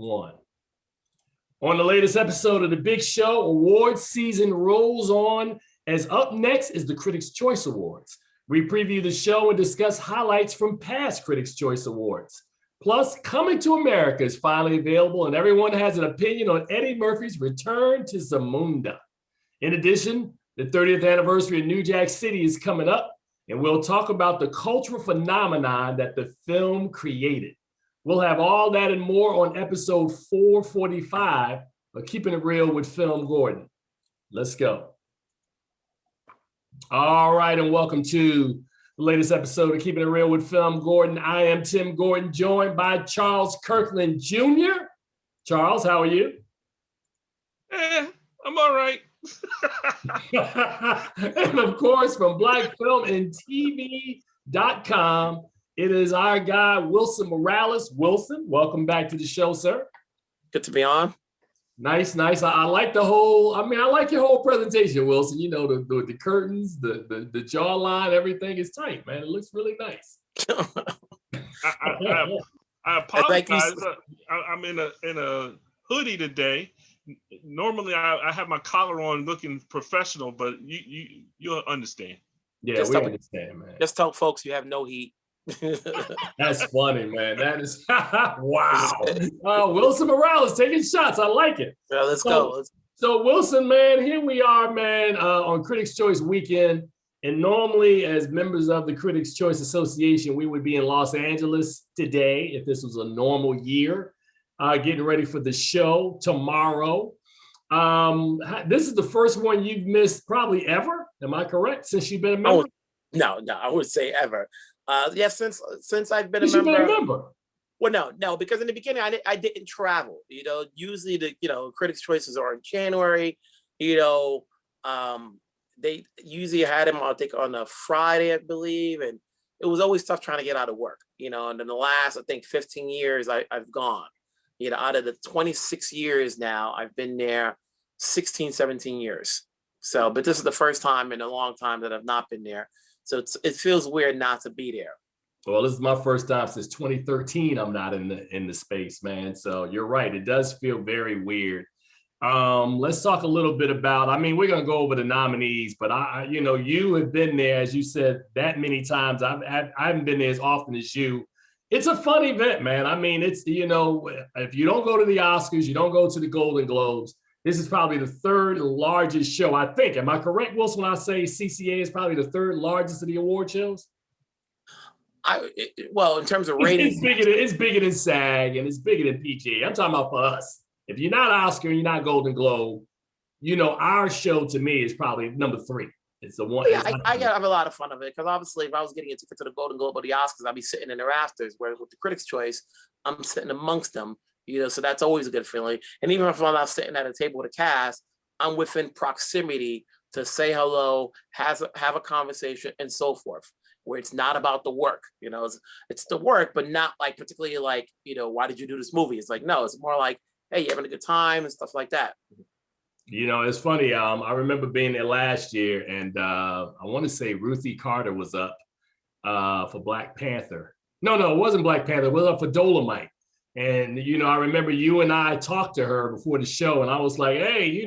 one. On the latest episode of The Big Show, awards season rolls on, as up next is the Critics' Choice Awards. We preview the show and discuss highlights from past Critics' Choice Awards. Plus, Coming to America is finally available, and everyone has an opinion on Eddie Murphy's return to Zamunda. In addition, the 30th anniversary of New Jack City is coming up, and we'll talk about the cultural phenomenon that the film created. We'll have all that and more on episode 445 of Keeping It Real with FilmGordon. Let's go. All right, and welcome to the latest episode of Keeping It Real with FilmGordon. I am Tim Gordon, joined by Charles Kirkland Jr. Charles, how are you? I'm all right. And of course, from blackfilmandtv.com, it is our guy, Wilson Morales. Wilson, welcome back to the show, sir. Good to be on. Nice. I like the whole, I like your whole presentation, Wilson. You know, the curtains, the jawline, everything is tight, man. It looks really nice. I apologize. I'm in a hoodie today. Normally I have my collar on looking professional, but you'll understand. Yeah, we understand, man. Just tell folks you have no heat. That's funny, man. That is wow. Wilson Morales taking shots. I like it. Yeah, let's go. So Wilson, man, here we are, man, on Critics' Choice weekend. And normally, as members of the Critics' Choice Association, we would be in Los Angeles today if this was a normal year, getting ready for the show tomorrow. This is the first one you've missed probably ever. Am I correct? Since you've been a member? No, I would say ever. Since I've been a member. Well, no, because in the beginning I didn't travel. You know, usually the Critics' Choices are in January. You know, they usually had them on a Friday, I believe, and it was always tough trying to get out of work. You know, and in the last 15 years I've gone. You know, out of the 26 years now, I've been there 16, 17 years. So, but this is the first time in a long time that I've not been there. So it feels weird not to be there. Well, this is my first time since 2013. I'm not in the space, man. So you're right. It does feel very weird. Let's talk a little bit about, we're going to go over the nominees, but you have been there, as you said, that many times. I haven't been there as often as you. It's a fun event, man. It's, if you don't go to the Oscars, you don't go to the Golden Globes, this is probably the third largest show, I think. Am I correct, Wilson, when I say CCA is probably the third largest of the award shows? Well, in terms of ratings, it's bigger than SAG and it's bigger than PGA. I'm talking about for us. If you're not Oscar and you're not Golden Globe, our show to me is probably number 3. It's the one. Yeah, I have a lot of fun of it because obviously, if I was getting a ticket to the Golden Globe or the Oscars, I'd be sitting in the rafters. Whereas with the Critics' Choice, I'm sitting amongst them. So that's always a good feeling. And even if I'm not sitting at a table with a cast, I'm within proximity to say hello, have a conversation, and so forth. Where it's not about the work, it's the work, but not like particularly like, why did you do this movie? It's like, no, it's more like, hey, you having a good time and stuff like that. It's funny. I remember being there last year, and I want to say Ruthie Carter was up for Black Panther. No, it wasn't Black Panther. It was up for Dolomite. And, I remember you and I talked to her before the show, and I was like, hey,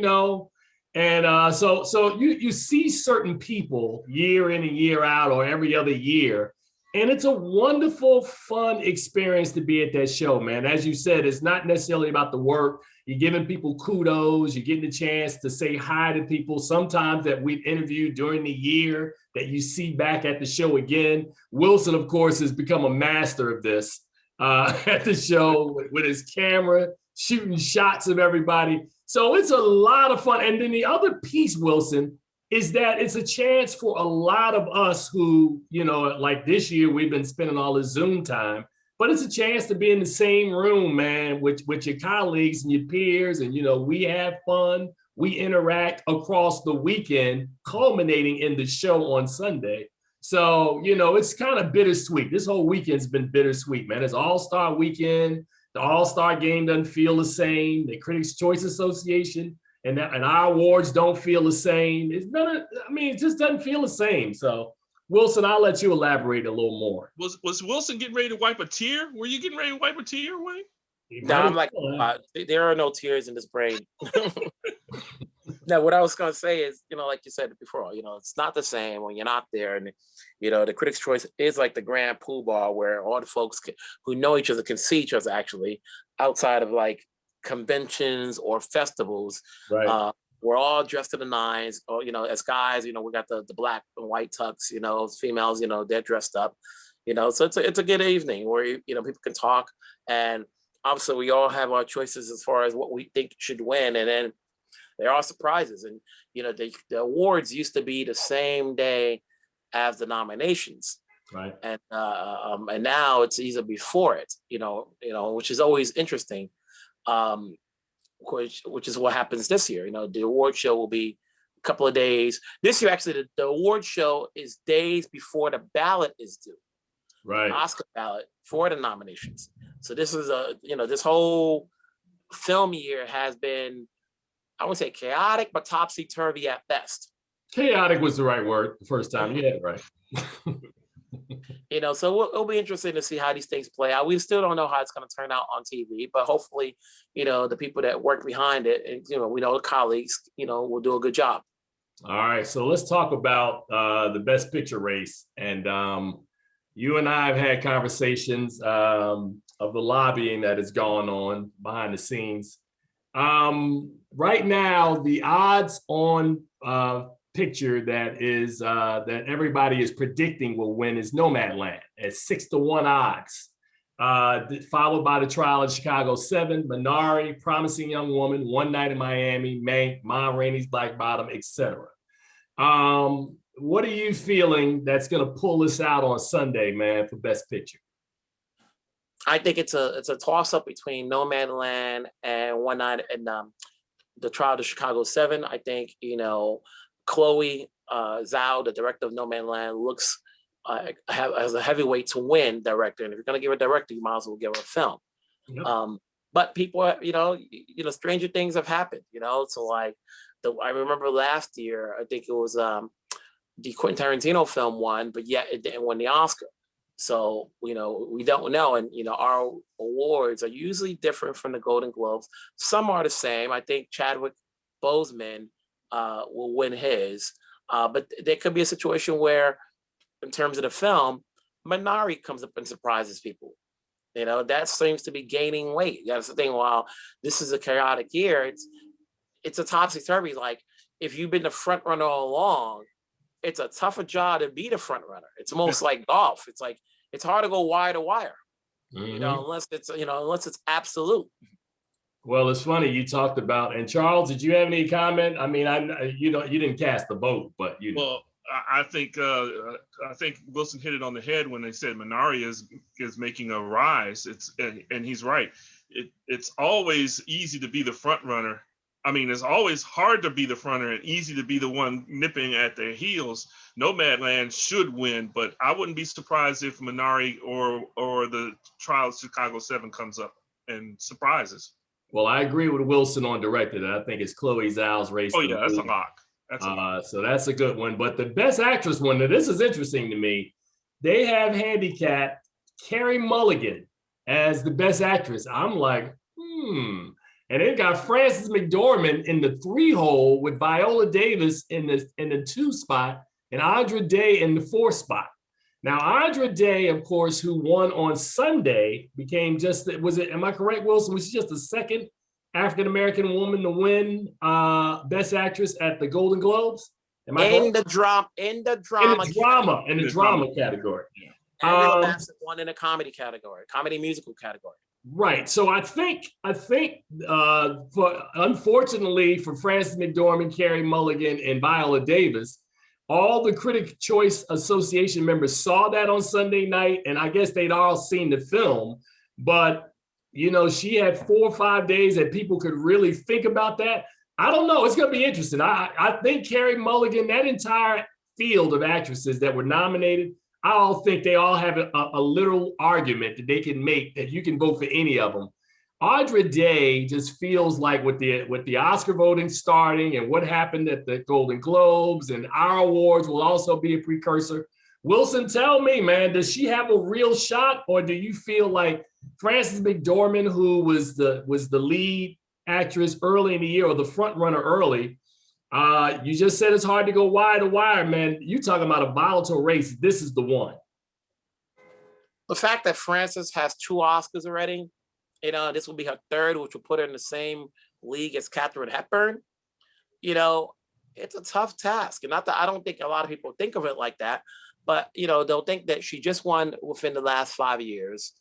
and so you see certain people year in and year out or every other year, and it's a wonderful, fun experience to be at that show, man. As you said, it's not necessarily about the work. You're giving people kudos. You're getting a chance to say hi to people sometimes that we've interviewed during the year that you see back at the show again. Wilson, of course, has become a master of this. At the show with his camera, shooting shots of everybody. So it's a lot of fun. And then the other piece, Wilson, is that it's a chance for a lot of us who, like this year, we've been spending all the Zoom time, but it's a chance to be in the same room, man, with your colleagues and your peers. And, we have fun. We interact across the weekend, culminating in the show on Sunday. So, it's kind of bittersweet. This whole weekend's been bittersweet, man. It's All-Star weekend. The All-Star game doesn't feel the same. The Critics' Choice Association and our awards don't feel the same. It just doesn't feel the same. So, Wilson, I'll let you elaborate a little more. Was Wilson getting ready to wipe a tear? Were you getting ready to wipe a tear away? No, I'm like, there are no tears in this brain. Now, what I was going to say is, like you said before, it's not the same when you're not there. And, the Critics' Choice is like the grand poobah where all the folks who know each other can see each other actually outside of like conventions or festivals. Right. We're all dressed to the nines, or, as guys, we got the black and white tux, females, they're dressed up, so it's a good evening where, people can talk. And obviously we all have our choices as far as what we think should win. And then there are surprises, and the awards used to be the same day as the nominations, right? And now it's either before it, which is always interesting, which is what happens this year. The award show will be a couple of days this year. Actually, the award show is days before the ballot is due, right? The Oscar ballot for the nominations. So this is this whole film year has been, I wouldn't say chaotic, but topsy-turvy at best. Chaotic was the right word the first time. You had it right. So it'll be interesting to see how these things play out. We still don't know how it's going to turn out on TV, but hopefully, the people that work behind it, and we know the colleagues, will do a good job. All right, so let's talk about the Best Picture race. And you and I have had conversations of the lobbying that has gone on behind the scenes. Right now, the odds on picture that is that everybody is predicting will win is Nomad Land at 6-1 odds, followed by The Trial of Chicago 7, Minari, Promising Young Woman, One Night in Miami, Mank, Ma Rainey's Black Bottom, etc. What are you feeling that's going to pull us out on Sunday, man, for Best Picture? I think it's a toss up between Nomad Land and One Night and The Trial of Chicago 7. I think Chloe Zhao, the director of Nomad Land, looks as a heavyweight to win director. And if you're going to give her a director, you might as well give her a film. Yep. But people, stranger things have happened. So like I remember last year, I think it was the Quentin Tarantino film won, but yet it didn't win the Oscar. So, we don't know. And, our awards are usually different from the Golden Globes. Some are the same. I think Chadwick Boseman will win his. But there could be a situation where, in terms of the film, Minari comes up and surprises people. That seems to be gaining weight. That's the thing. While this is a chaotic year, it's a topsy-turvy. Like, if you've been the front runner all along, it's a tougher job to be the front runner. It's almost like golf. It's like, it's hard to go wire to wire, unless it's absolute. Well, it's funny you talked about, and Charles, did you have any comment? I mean, you didn't cast the vote, but Well, I think Wilson hit it on the head when they said Minari is making a rise. And he's right. It's always easy to be the front runner. I mean, it's always hard to be the front runner and easy to be the one nipping at their heels. Nomad Land should win, but I wouldn't be surprised if Minari or The Trial of Chicago 7 comes up and surprises. Well, I agree with Wilson on director. I think it's Chloe Zhao's race. Oh yeah, that's a lock. So that's a good one. But the Best Actress one, now this is interesting to me. They have handicapped Carey Mulligan as the Best Actress. I'm like, And they've got Frances McDormand in the 3 hole with Viola Davis in the 2 spot and Andra Day in the 4 spot. Now, Andra Day, of course, who won on Sunday, became am I correct, Wilson? Was she just the second African-American woman to win Best Actress at the Golden Globes? In the drama category. Yeah. And Real Massive won in the comedy category, comedy musical category. Right. So I think unfortunately for Frances McDormand, Carey Mulligan, and Viola Davis, all the Critics' Choice Association members saw that on Sunday night, and I guess they'd all seen the film. But, she had 4 or 5 days that people could really think about that. I don't know. It's going to be interesting. I think Carey Mulligan, that entire field of actresses that were nominated, I all think they all have a literal argument that they can make that you can vote for any of them. Andra Day just feels like with the Oscar voting starting and what happened at the Golden Globes, and our awards will also be a precursor. Wilson, tell me, man, does she have a real shot, or do you feel like Frances McDormand, who was the lead actress early in the year, or the front runner early? You just said it's hard to go wire to wire, man. You talking about a volatile race. This is the one. The fact that Frances has 2 Oscars already, this will be her 3rd, which will put her in the same league as Katharine Hepburn. It's a tough task. And not that I don't think a lot of people think of it like that, but they'll think that she just won within the last 5 years.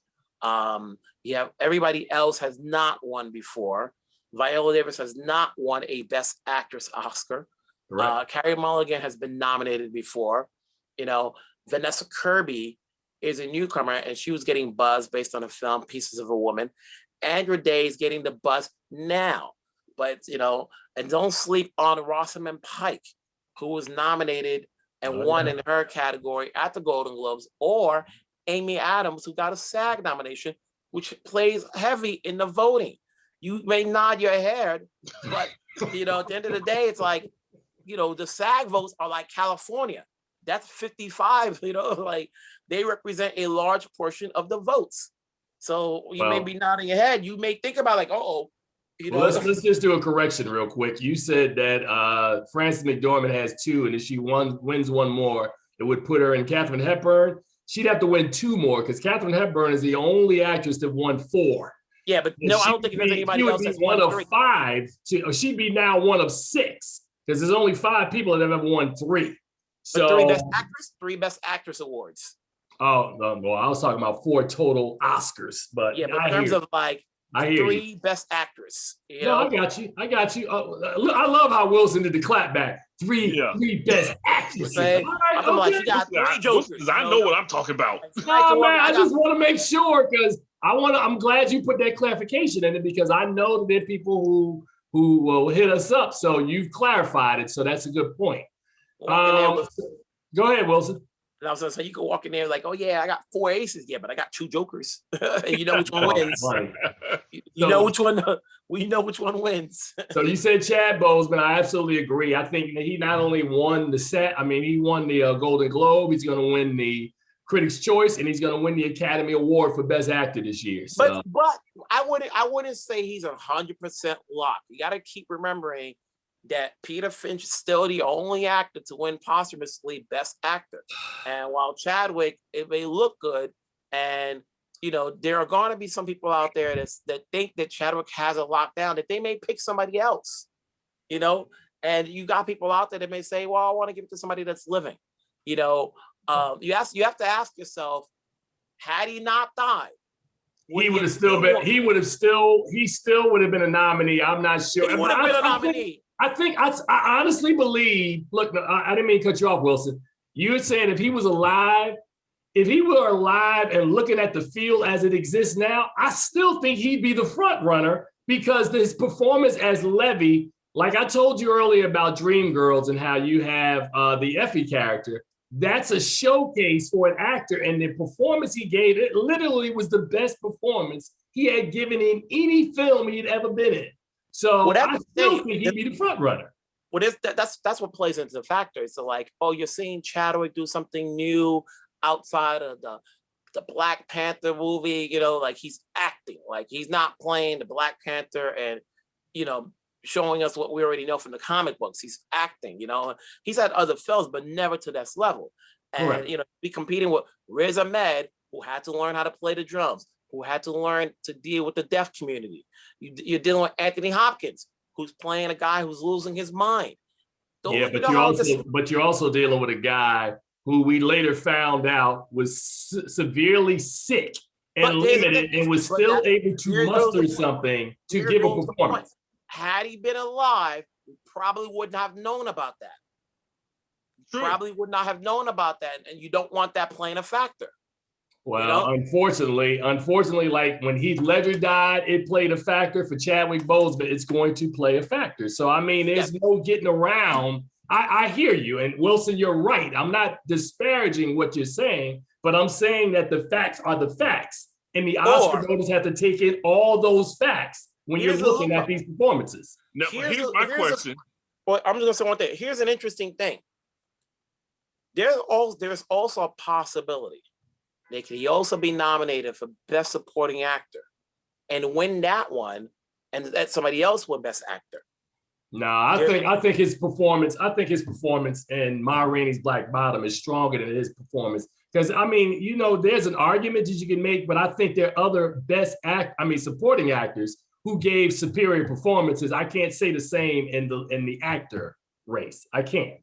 Everybody else has not won before. Viola Davis has not won a Best Actress Oscar. Right. Carey Mulligan has been nominated before. Vanessa Kirby is a newcomer, and she was getting buzz based on a film, Pieces of a Woman. Andra Day is getting the buzz now. But, and don't sleep on Rosamund Pike, who was nominated and won in her category at the Golden Globes, or Amy Adams, who got a SAG nomination, which plays heavy in the voting. You may nod your head, but, at the end of the day, it's like, the SAG votes are like California. That's 55, like they represent a large portion of the votes. So you may be nodding your head. You may think about like, let's just do a correction real quick. You said that Frances McDormand has 2, and if she wins one more, it would put her in Katharine Hepburn. She'd have to win 2 more because Katharine Hepburn is the only actress that won 4. Yeah, but no, I don't think there's anybody else that's one of 3. 5. Or she'd be now one of 6 because there's only 5 people that have ever won 3. So but 3 Best Actress awards. Oh no, well, I was talking about 4 total Oscars, but yeah, but in terms of like 3 Best Actress. I got you. I love how Wilson did the clap back. 3 Best Actresses. Right, I'm like, you got 3 Jokers. I know what I'm talking about. No, man, I just want to make sure because I'm glad you put that clarification in it because I know that there are people who will hit us up. So you've clarified it. So that's a good point. Go ahead, Wilson. And I was gonna say you can walk in there like, oh yeah, I got 4 aces, yeah, but I got 2 jokers. And you know which one wins. You know which one wins. So you said Chad Boseman. I absolutely agree. I think that he not only won he won the Golden Globe. He's going to win the Critics' Choice, and he's going to win the Academy Award for Best Actor this year. So. But I wouldn't say he's 100% locked. You got to keep remembering that Peter Finch is still the only actor to win posthumously Best Actor. And while Chadwick, it may look good, and there are going to be some people out there that think that Chadwick has it locked down, that they may pick somebody else, and you got people out there that may say, well, I want to give it to somebody that's living. You have to ask yourself, had he he still would have been a nominee. I'm not sure. He would have been a nominee. I honestly believe, look, I didn't mean to cut you off, Wilson. You were saying if he were alive and looking at the field as it exists now, I still think he'd be the front runner because his performance as Levy, like I told you earlier about Dreamgirls and how you have the Effie character, that's a showcase for an actor. And the performance he gave, it literally was the best performance he had given in any film he'd ever been in. So I still think he'd be the front runner. Well, that's what plays into the factor. So like, you're seeing Chadwick do something new outside of the Black Panther movie, like he's acting, like he's not playing the Black Panther and, showing us what we already know from the comic books. He's acting, he's had other films, but never to this level. And, right. Be competing with Riz Ahmed, who had to learn how to play the drums, who had to learn to deal with the deaf community. You're dealing with Anthony Hopkins, who's playing a guy who's losing his mind. But you're also dealing with a guy who we later found out was severely sick and limited and was still able to muster something to give a performance. Had he been alive, we probably wouldn't have known about that. Probably would not have known about that. And you don't want that playing a factor. Well, unfortunately, like when Heath Ledger died, it played a factor. For Chadwick Boseman, it's going to play a factor. So, I mean, there's no getting around. I hear you. And Wilson, you're right. I'm not disparaging what you're saying, but I'm saying that the facts are the facts. And the Oscar voters have to take in all those facts when you're looking at these performances. Now, here's my question. I'm just going to say one thing. Here's an interesting thing. there's also a possibility that he also be nominated for Best Supporting Actor and win that one, and that somebody else win Best Actor. No, I think his performance in Ma Rainey's Black Bottom is stronger than his performance. Because I mean, you know, there's an argument that you can make, but I think there are other supporting actors who gave superior performances. I can't say the same in the actor race. I can't.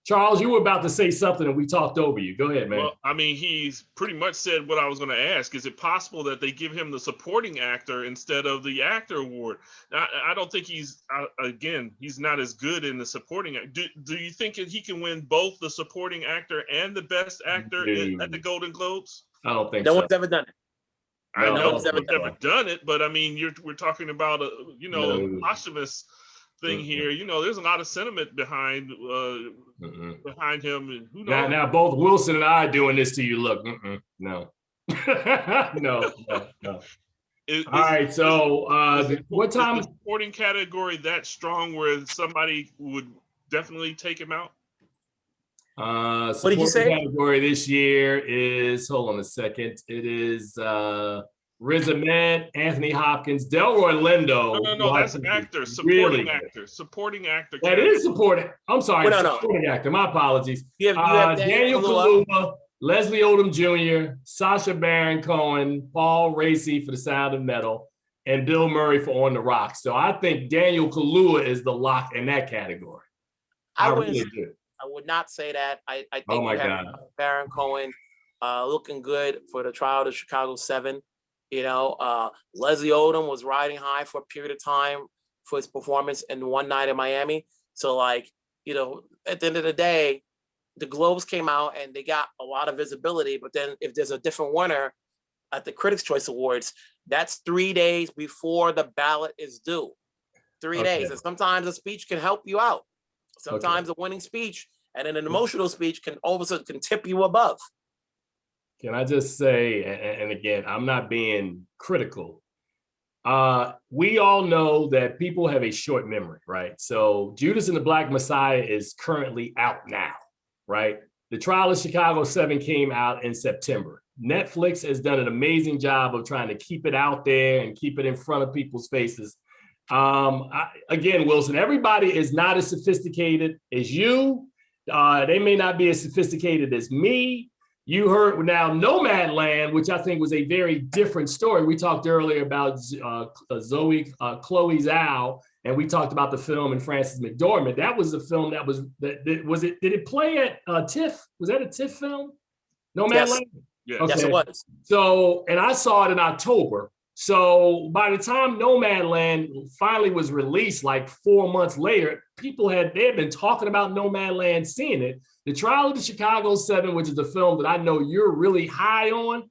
Charles, you were about to say something and we talked over you. Go ahead, man. Well, I mean, he's pretty much said what I was going to ask. Is it possible that they give him the supporting actor instead of the actor award? I don't think he's not as good in the supporting. Do you think that he can win both the supporting actor and the best actor at the Golden Globes? I don't think no so. one's ever done it. I know no one's ever done it, but I mean, we're talking about a posthumous thing here. You know, there's a lot of sentiment behind him. And who knows? Now both Wilson and I are doing this to you. Look, no. no. All right, so what time? Is the supporting category that strong where somebody would definitely take him out? What did you say? Category this year is, hold on a second. It is Riz Ahmed, Anthony Hopkins, Delroy Lindo. No, that's an actor. Supporting actor. Supporting actor. That is supporting. I'm sorry, supporting actor. My apologies. You have Daniel Kaluuya, Leslie Odom Jr., Sacha Baron Cohen, Paul Raci for The Sound of Metal, and Bill Murray for On the Rocks. So I think Daniel Kaluuya is the lock in that category. I would not say that. I think you have Baron Cohen looking good for the trial of Chicago 7. You know, Leslie Odom was riding high for a period of time for his performance in One Night in Miami. So, like, you know, at the end of the day, the Globes came out and they got a lot of visibility. But then if there's a different winner at the Critics' Choice Awards, that's 3 days before the ballot is due. 3 days. And sometimes a speech can help you out. Sometimes a winning speech and an emotional speech can all of a sudden can tip you above. Can I just say, and again, I'm not being critical. We all know that people have a short memory, right? So Judas and the Black Messiah is currently out now, right? The Trial of Chicago 7 came out in September. Netflix has done an amazing job of trying to keep it out there and keep it in front of people's faces. Again, Wilson, everybody is not as sophisticated as you. They may not be as sophisticated as me. You heard now Nomad Land, which I think was a very different story. We talked earlier about Chloe Zhao, and we talked about the film and Frances McDormand. That was a film did it play at TIFF? Was that a TIFF film? Nomad Land? Yeah. Okay. Yes, it was. So, and I saw it in October. So by the time Nomad Land finally was released, like 4 months later, they had been talking about Nomad Land, seeing it. The Trial of the Chicago 7, which is a film that I know you're really high on,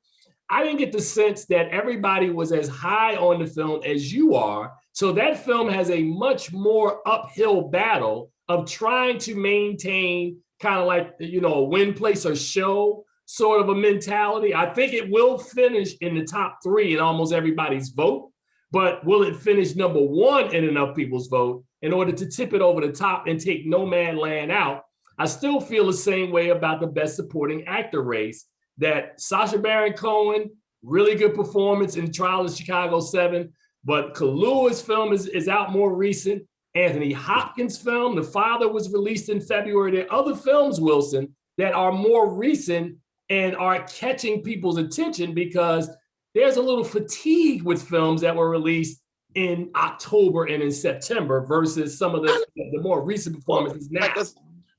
I didn't get the sense that everybody was as high on the film as you are. So that film has a much more uphill battle of trying to maintain kind of like, you know, a win, place, or show sort of a mentality. I think it will finish in the top 3 in almost everybody's vote, but will it finish number 1 in enough people's vote in order to tip it over the top and take Nomad Land out? I still feel the same way about the Best Supporting Actor race, that Sacha Baron Cohen, really good performance in the Trial of Chicago 7, but Kaluuya's film is out more recent. Anthony Hopkins' film, The Father, was released in February. There are other films, Wilson, that are more recent and are catching people's attention because there's a little fatigue with films that were released in October and in September versus some of the more recent performances now.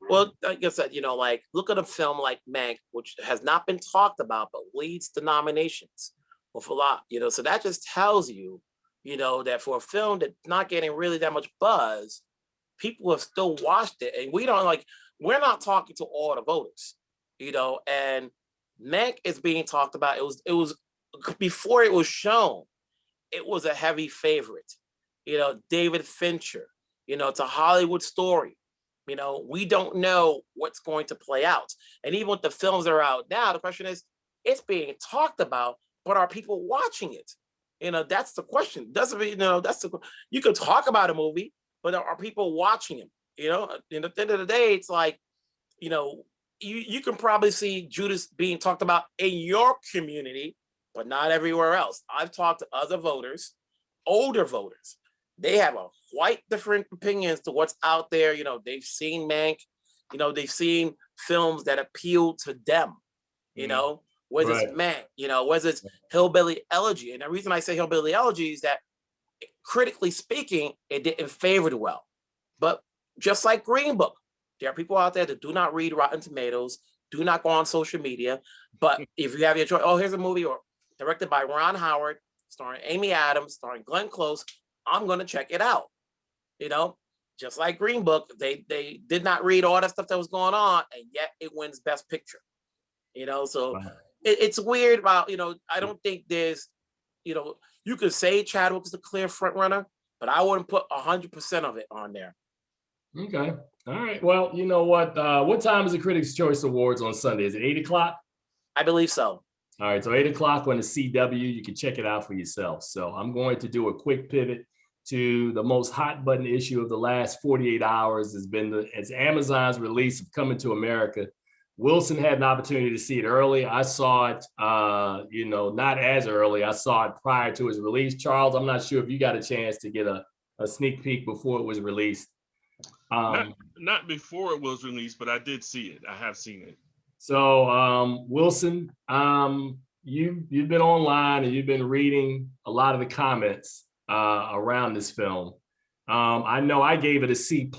Like I said, you know, like look at a film like Mank, which has not been talked about, but leads to nominations with a lot, you know, so that just tells you, you know, that for a film that's not getting really that much buzz, people have still watched it. And we're not talking to all the voters, you know, and Mank is being talked about. It was before it was shown, it was a heavy favorite, you know, David Fincher, you know, it's a Hollywood story. You know, we don't know what's going to play out. And even with the films that are out now, the question is, it's being talked about, but are people watching it? You know, that's the question. Doesn't mean, you know, you can talk about a movie, but are people watching him? You know, and at the end of the day, it's like, you know, you can probably see Judas being talked about in your community, but not everywhere else. I've talked to other voters, older voters. They have a quite different opinions to what's out there. You know, they've seen Mank, you know, they've seen films that appeal to them, you know, whether it's Mank, you know, whether it's Hillbilly Elegy. And the reason I say Hillbilly Elegy is that critically speaking, it didn't favor it well. But just like Green Book, there are people out there that do not read Rotten Tomatoes, do not go on social media. But if you have your choice, oh, here's a movie or directed by Ron Howard, starring Amy Adams, starring Glenn Close, I'm going to check it out. You know, just like Green Book, they did not read all that stuff that was going on, and yet it wins Best Picture. You know, so it's weird about, you know, I don't think there's, you know, you could say Chadwick is the clear front runner, but I wouldn't put 100% of it on there. Okay. All right. Well, you know what time is the Critics' Choice Awards on Sunday? Is it 8 o'clock? I believe so. All right. So 8 o'clock on the CW, you can check it out for yourself. So I'm going to do a quick pivot to the most hot button issue of the last 48 hours has been it's Amazon's release of Coming to America. Wilson had an opportunity to see it early. I saw it, you know, not as early. I saw it prior to its release. Charles, I'm not sure if you got a chance to get a sneak peek before it was released. Not before it was released, but I did see it. I have seen it. So Wilson, you've been online and you've been reading a lot of the comments around this film. I know I gave it a C+,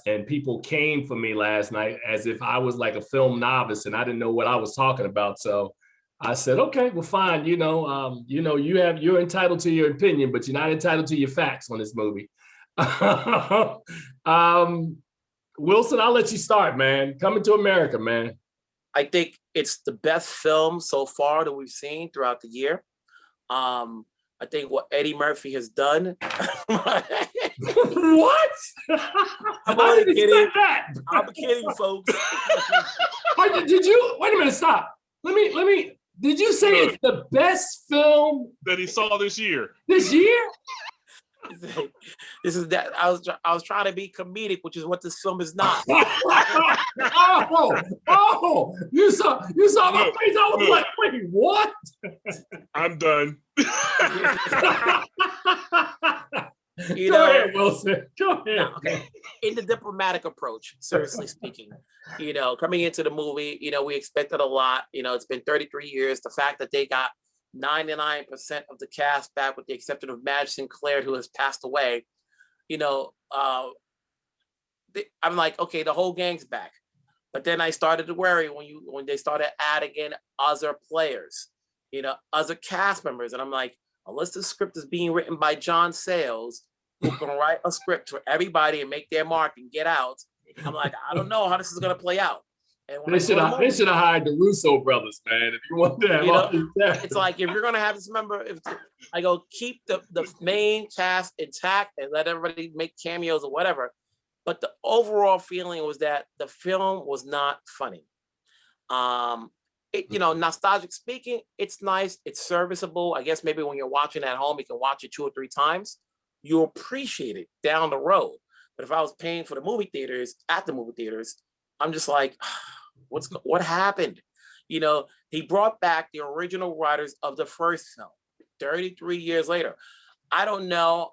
and people came for me last night as if I was like a film novice and I didn't know what I was talking about. So I said, okay, well, fine. You're entitled to your opinion, but you're not entitled to your facts on this movie. Wilson, I'll let you start, man. Coming to America, man. I think it's the best film so far that we've seen throughout the year. I think what Eddie Murphy has done. What? I'm only kidding. I'm kidding, folks. Did you wait a minute? Stop. Let me. Did you say it's the best film that he saw this year? This year? This is that I was trying to be comedic, which is what this film is not. Oh! You saw my face. I was like, wait, what? I'm done. Go ahead, Wilson. Go ahead. No, okay. In the diplomatic approach, seriously speaking, you know, coming into the movie, you know, we expected a lot. You know, it's been 33 years. The fact that they got 99% of the cast back, with the exception of Madge Sinclair, who has passed away, you know, I'm like, okay, the whole gang's back. But then I started to worry when they started adding in other players, you know, other cast members. And I'm like, unless the script is being written by John Sayles, who can write a script for everybody and make their mark and get out, I'm like, I don't know how this is going to play out. They should have hired the Russo brothers, man. If you want to have, you know, it's like, if you're gonna have this, remember, I go, keep the main cast intact and let everybody make cameos or whatever. But the overall feeling was that the film was not funny. You know, nostalgic speaking, it's nice, it's serviceable. I guess maybe when you're watching at home, you can watch it 2 or 3 times. You'll appreciate it down the road. But if I was paying for the movie theaters, I'm just like, what happened? You know, he brought back the original writers of the first film 33 years later. I don't know,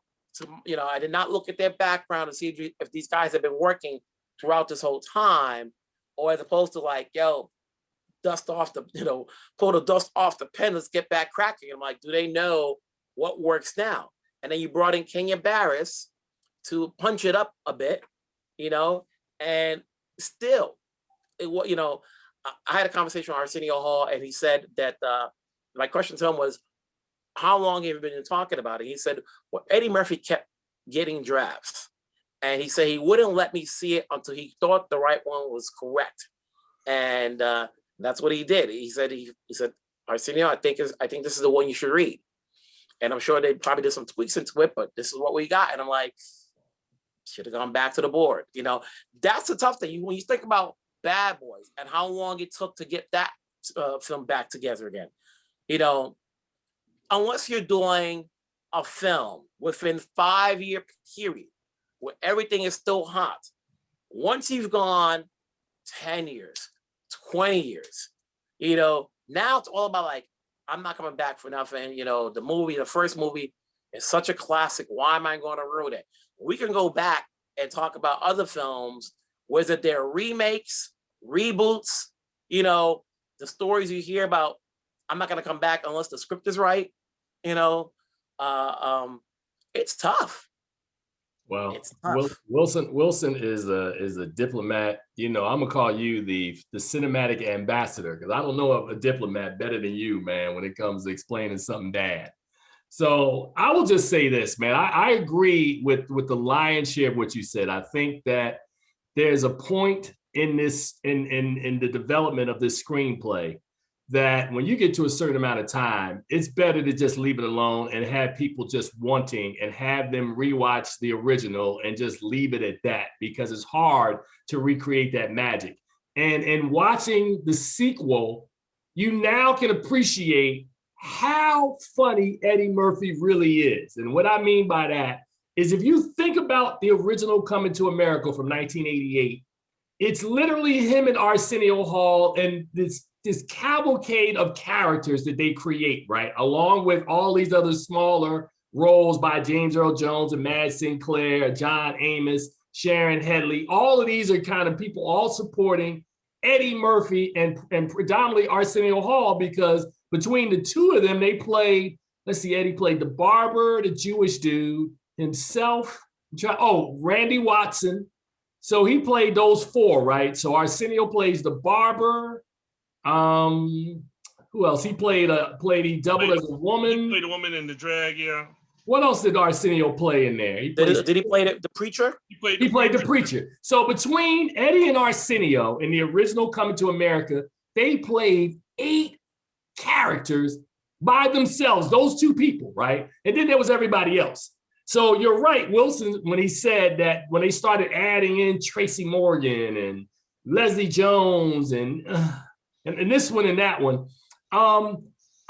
you know, I did not look at their background to see if these guys have been working throughout this whole time, or as opposed to like, yo, dust off the, you know, pull the dust off the pen, let's get back cracking. I'm like, do they know what works now? And then you brought in Kenya Barris to punch it up a bit, you know, and still, you know, I had a conversation with Arsenio Hall, and he said that my question to him was, how long have you been talking about it? He said, well, Eddie Murphy kept getting drafts, and he said he wouldn't let me see it until he thought the right one was correct. And that's what he did. He said, Arsenio, I think this is the one you should read. And I'm sure they probably did some tweaks into it, but this is what we got. And I'm like, should have gone back to the board. You know, that's the tough thing. When you think about Bad Boys and how long it took to get that film back together again, you know, unless you're doing a film within 5-year period where everything is still hot, once you've gone 10 years, 20 years. You know, now it's all about like, I'm not coming back for nothing. You know, the first movie is such a classic. Why am I going to ruin it? We can go back and talk about other films, whether they're remakes, reboots, you know, the stories you hear about, I'm not going to come back unless the script is right. You know, it's tough. Well, it's tough. Wilson is a diplomat. You know, I'm gonna call you the cinematic ambassador, because I don't know of a diplomat better than you, man, when it comes to explaining something bad. So I will just say this, man. I agree with the lion's share of what you said. I think that there's a point in this in the development of this screenplay that when you get to a certain amount of time, it's better to just leave it alone and have people just wanting and have them rewatch the original and just leave it at that, because it's hard to recreate that magic. And watching the sequel, you now can appreciate how funny Eddie Murphy really is. And what I mean by that is, if you think about the original Coming to America from 1988, it's literally him and Arsenio Hall and this cavalcade of characters that they create, right? Along with all these other smaller roles by James Earl Jones and Mad Sinclair, John Amos, Sharon Headley. All of these are kind of people all supporting Eddie Murphy and predominantly Arsenio Hall, because between the two of them, they played, let's see, Eddie played the barber, the Jewish dude, himself, Randy Watson. So he played those four, right? So Arsenio plays the barber. Who else? He he doubled as a woman. He played a woman in the drag, yeah. What else did Arsenio play in there? Did he play the preacher? He played the preacher. So between Eddie and Arsenio in the original Coming to America, they played 8 characters by themselves, those two people, right? And then there was everybody else. So you're right, Wilson, when he said that when they started adding in Tracy Morgan and Leslie Jones and this one and that one,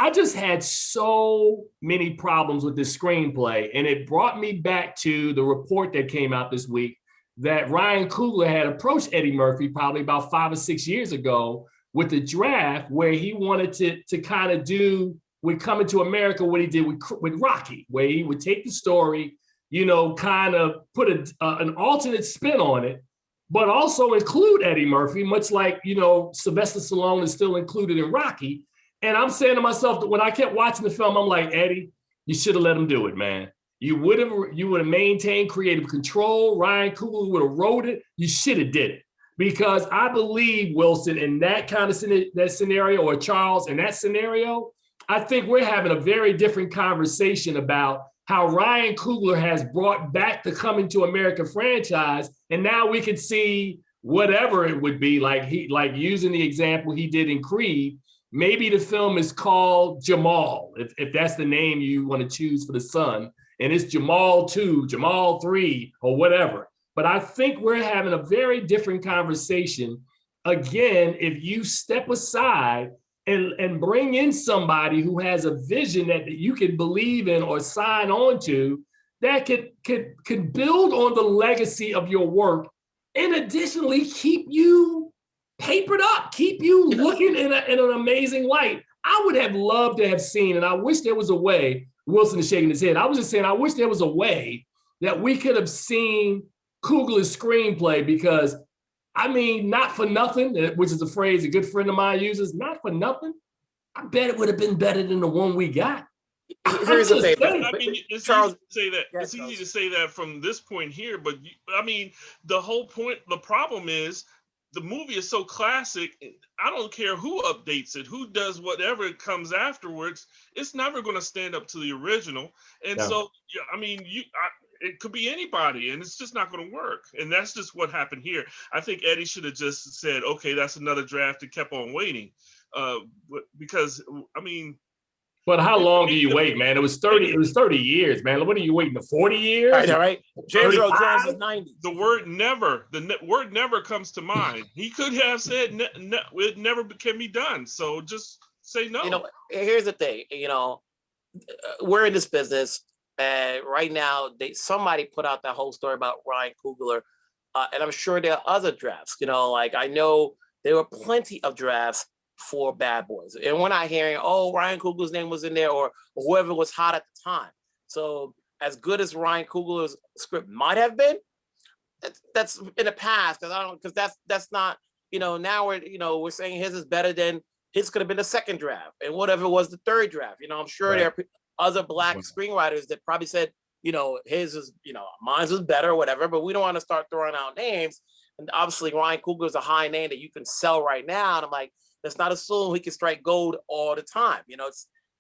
I just had so many problems with this screenplay. And it brought me back to the report that came out this week that Ryan Coogler had approached Eddie Murphy probably about 5 or 6 years ago with the draft, where he wanted to kind of do with Coming to America what he did with Rocky, where he would take the story, you know, kind of put an alternate spin on it, but also include Eddie Murphy, much like, you know, Sylvester Stallone is still included in Rocky. And I'm saying to myself that when I kept watching the film, I'm like, Eddie, you should have let him do it, man. You would have maintained creative control. Ryan Coogler would have wrote it. You should have did it. Because I believe, Wilson, in that kind of that scenario, or Charles, in that scenario, I think we're having a very different conversation about how Ryan Coogler has brought back the Coming to America franchise. And now we can see whatever it would be, like using the example he did in Creed. Maybe the film is called Jamal, if that's the name you want to choose for the son. And it's Jamal 2, Jamal 3, or whatever. But I think we're having a very different conversation. Again, if you step aside and bring in somebody who has a vision that you can believe in or sign on to, that could build on the legacy of your work, and additionally keep you papered up, keep you looking in an amazing light. I would have loved to have seen, and I wish there was a way, Wilson is shaking his head, I was just saying, I wish there was a way that we could have seen Coogler's screenplay, because I mean, not for nothing, which is a phrase a good friend of mine uses, not for nothing, I bet it would have been better than the one we got. Here's the thing. I mean, it's Charles, easy to say that. It's easy to say that from this point here, but I mean, the whole point, the problem is the movie is so classic. I don't care who updates it, who does whatever comes afterwards. It's never going to stand up to the original. And so, I mean, it could be anybody, and it's just not going to work. And that's just what happened here. I think Eddie should have just said, okay, that's another draft, and kept on waiting. Because, I mean. But how long do you wait, man? It was 30 years, man. What are you waiting, 40 years? All right. James Earl Jones is 90. The word never comes to mind. He could have said it never can be done. So just say no. You know, here's the thing. You know, we're in this business. Right now, somebody put out that whole story about Ryan Coogler, and I'm sure there are other drafts. You know, like I know there were plenty of drafts for Bad Boys. And we're not hearing, oh, Ryan Coogler's name was in there or whoever was hot at the time. So as good as Ryan Coogler's script might have been, that's in the past, because that's not, now we're saying his is better than his could have been the second draft and whatever was the third draft. I'm sure there are other Black screenwriters that probably said, his is, mine was better or whatever, but we don't want to start throwing out names. And obviously Ryan Coogler is a high name that you can sell right now. And I'm like, let's not assume he can strike gold all the time.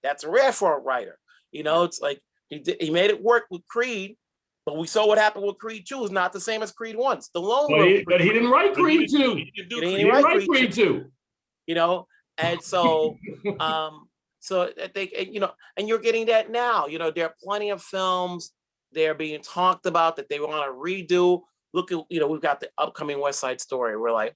That's rare for a writer. It's like he made it work with Creed, but we saw what happened with Creed 2 is not the same as Creed 1. Stallone but he didn't write Creed 2. He didn't write Creed 2. And so so they, and you're getting that now. There are plenty of films they're being talked about that they want to redo. Look at, we've got the upcoming West Side Story. We're like,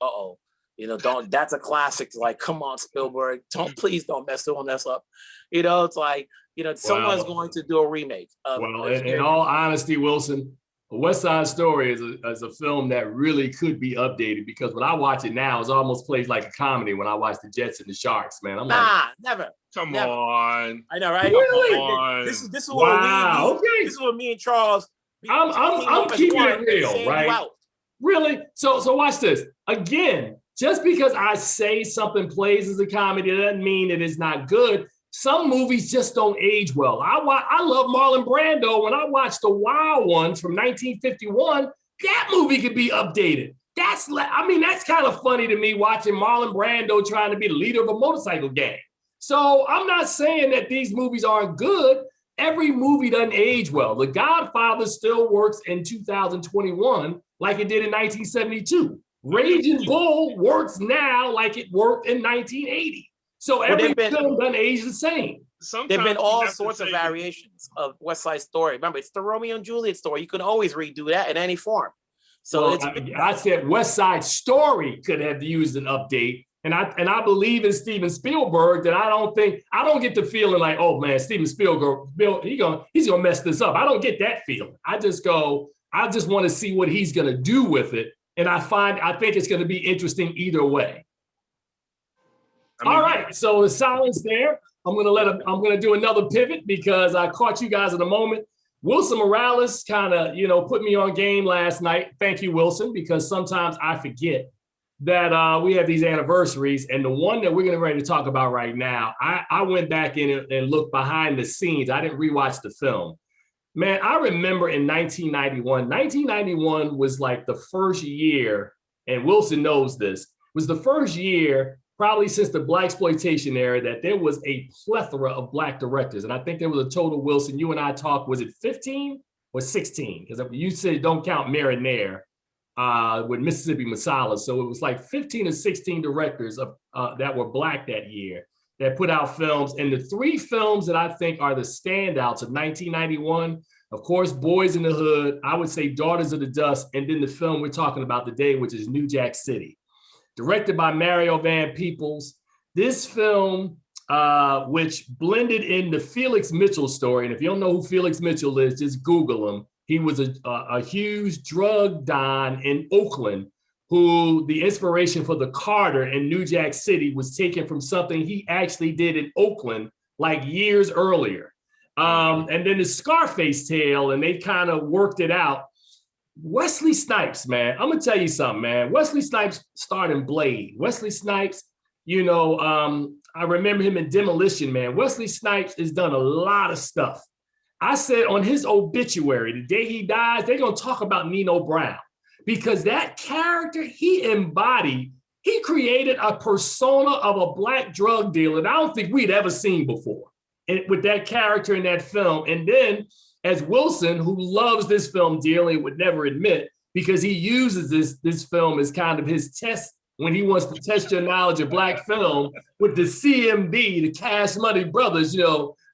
that's a classic. Like, come on, Spielberg, please don't mess up. It's like, someone's going to do a remake. In all honesty, Wilson, West Side Story is a film that really could be updated, because when I watch it now, it almost plays like a comedy when I watch the Jets and the Sharks, man. I'm never. Come on. I know, right? Really? This is what this is what me and Charles. I'm keeping it real, right? Really? So watch this. Again, just because I say something plays as a comedy doesn't mean it is not good. Some movies just don't age well. I love Marlon Brando. When I watched the Wild Ones from 1951, that movie could be updated. That's kind of funny to me, watching Marlon Brando trying to be the leader of a motorcycle gang. So I'm not saying that these movies aren't good. Every movie doesn't age well. The Godfather still works in 2021 like it did in 1972. Raging Bull works now like it worked in 1980. So every film doesn't age the same. There have been all sorts of variations of West Side Story. Remember, it's the Romeo and Juliet story. You can always redo that in any form. So I said West Side Story could have used an update. And I believe in Steven Spielberg that I don't get the feeling like, oh man, Steven Spielberg, he's gonna mess this up. I don't get that feeling. I just want to see what he's gonna do with it. And I think it's gonna be interesting either way. All right, so the silence there. I'm gonna do another pivot because I caught you guys in a moment. Wilson Morales kind of, put me on game last night. Thank you, Wilson, because sometimes I forget that we have these anniversaries, and the one that we're going to ready to talk about right now, I went back in and looked behind the scenes. I didn't rewatch the film. Man, I remember in 1991 was like the first year, and Wilson knows this, was the first year probably since the Blaxploitation era that there was a plethora of Black directors. And I think there was a total, Wilson, you and I talked, was it 15 or 16? Because you said don't count Marinere. With Mississippi Masala. So it was like 15 or 16 directors that were Black that year that put out films. And the three films that I think are the standouts of 1991, of course, Boys in the Hood, I would say Daughters of the Dust, and then the film we're talking about today, which is New Jack City. Directed by Mario Van Peebles. This film, which blended in the Felix Mitchell story, and if you don't know who Felix Mitchell is, just Google him. He was a huge drug don in Oakland, who the inspiration for the Carter in New Jack City was taken from something he actually did in Oakland like years earlier. And then the Scarface tale, and they kind of worked it out. Wesley Snipes, man, I'm gonna tell you something, man. Wesley Snipes starred in Blade. Wesley Snipes, I remember him in Demolition Man. Wesley Snipes has done a lot of stuff. I said on his obituary, the day he dies, they're going to talk about Nino Brown, because that character he embodied, he created a persona of a Black drug dealer that I don't think we'd ever seen before with that character in that film. And then as Wilson, who loves this film dearly, would never admit, because he uses this film as kind of his test when he wants to test your knowledge of Black film with the CMB, the Cash Money Brothers,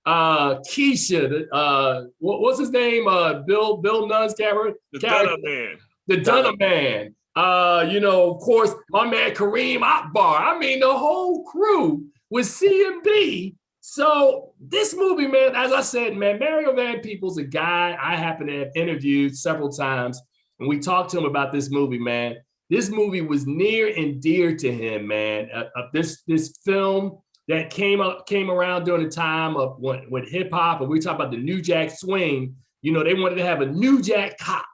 Keisha, what's his name? Bill Nunn's character. The Dunner Man. The Dunner Man. Of course, my man Kareem Akbar. I mean, the whole crew was CMB. So this movie, man, as I said, man, Mario Van Peebles, a guy I happen to have interviewed several times, and we talked to him about this movie, man. This movie was near and dear to him, man. This film that came around during the time of when hip hop, and we talk about the New Jack Swing. You know, they wanted to have a New Jack Cop.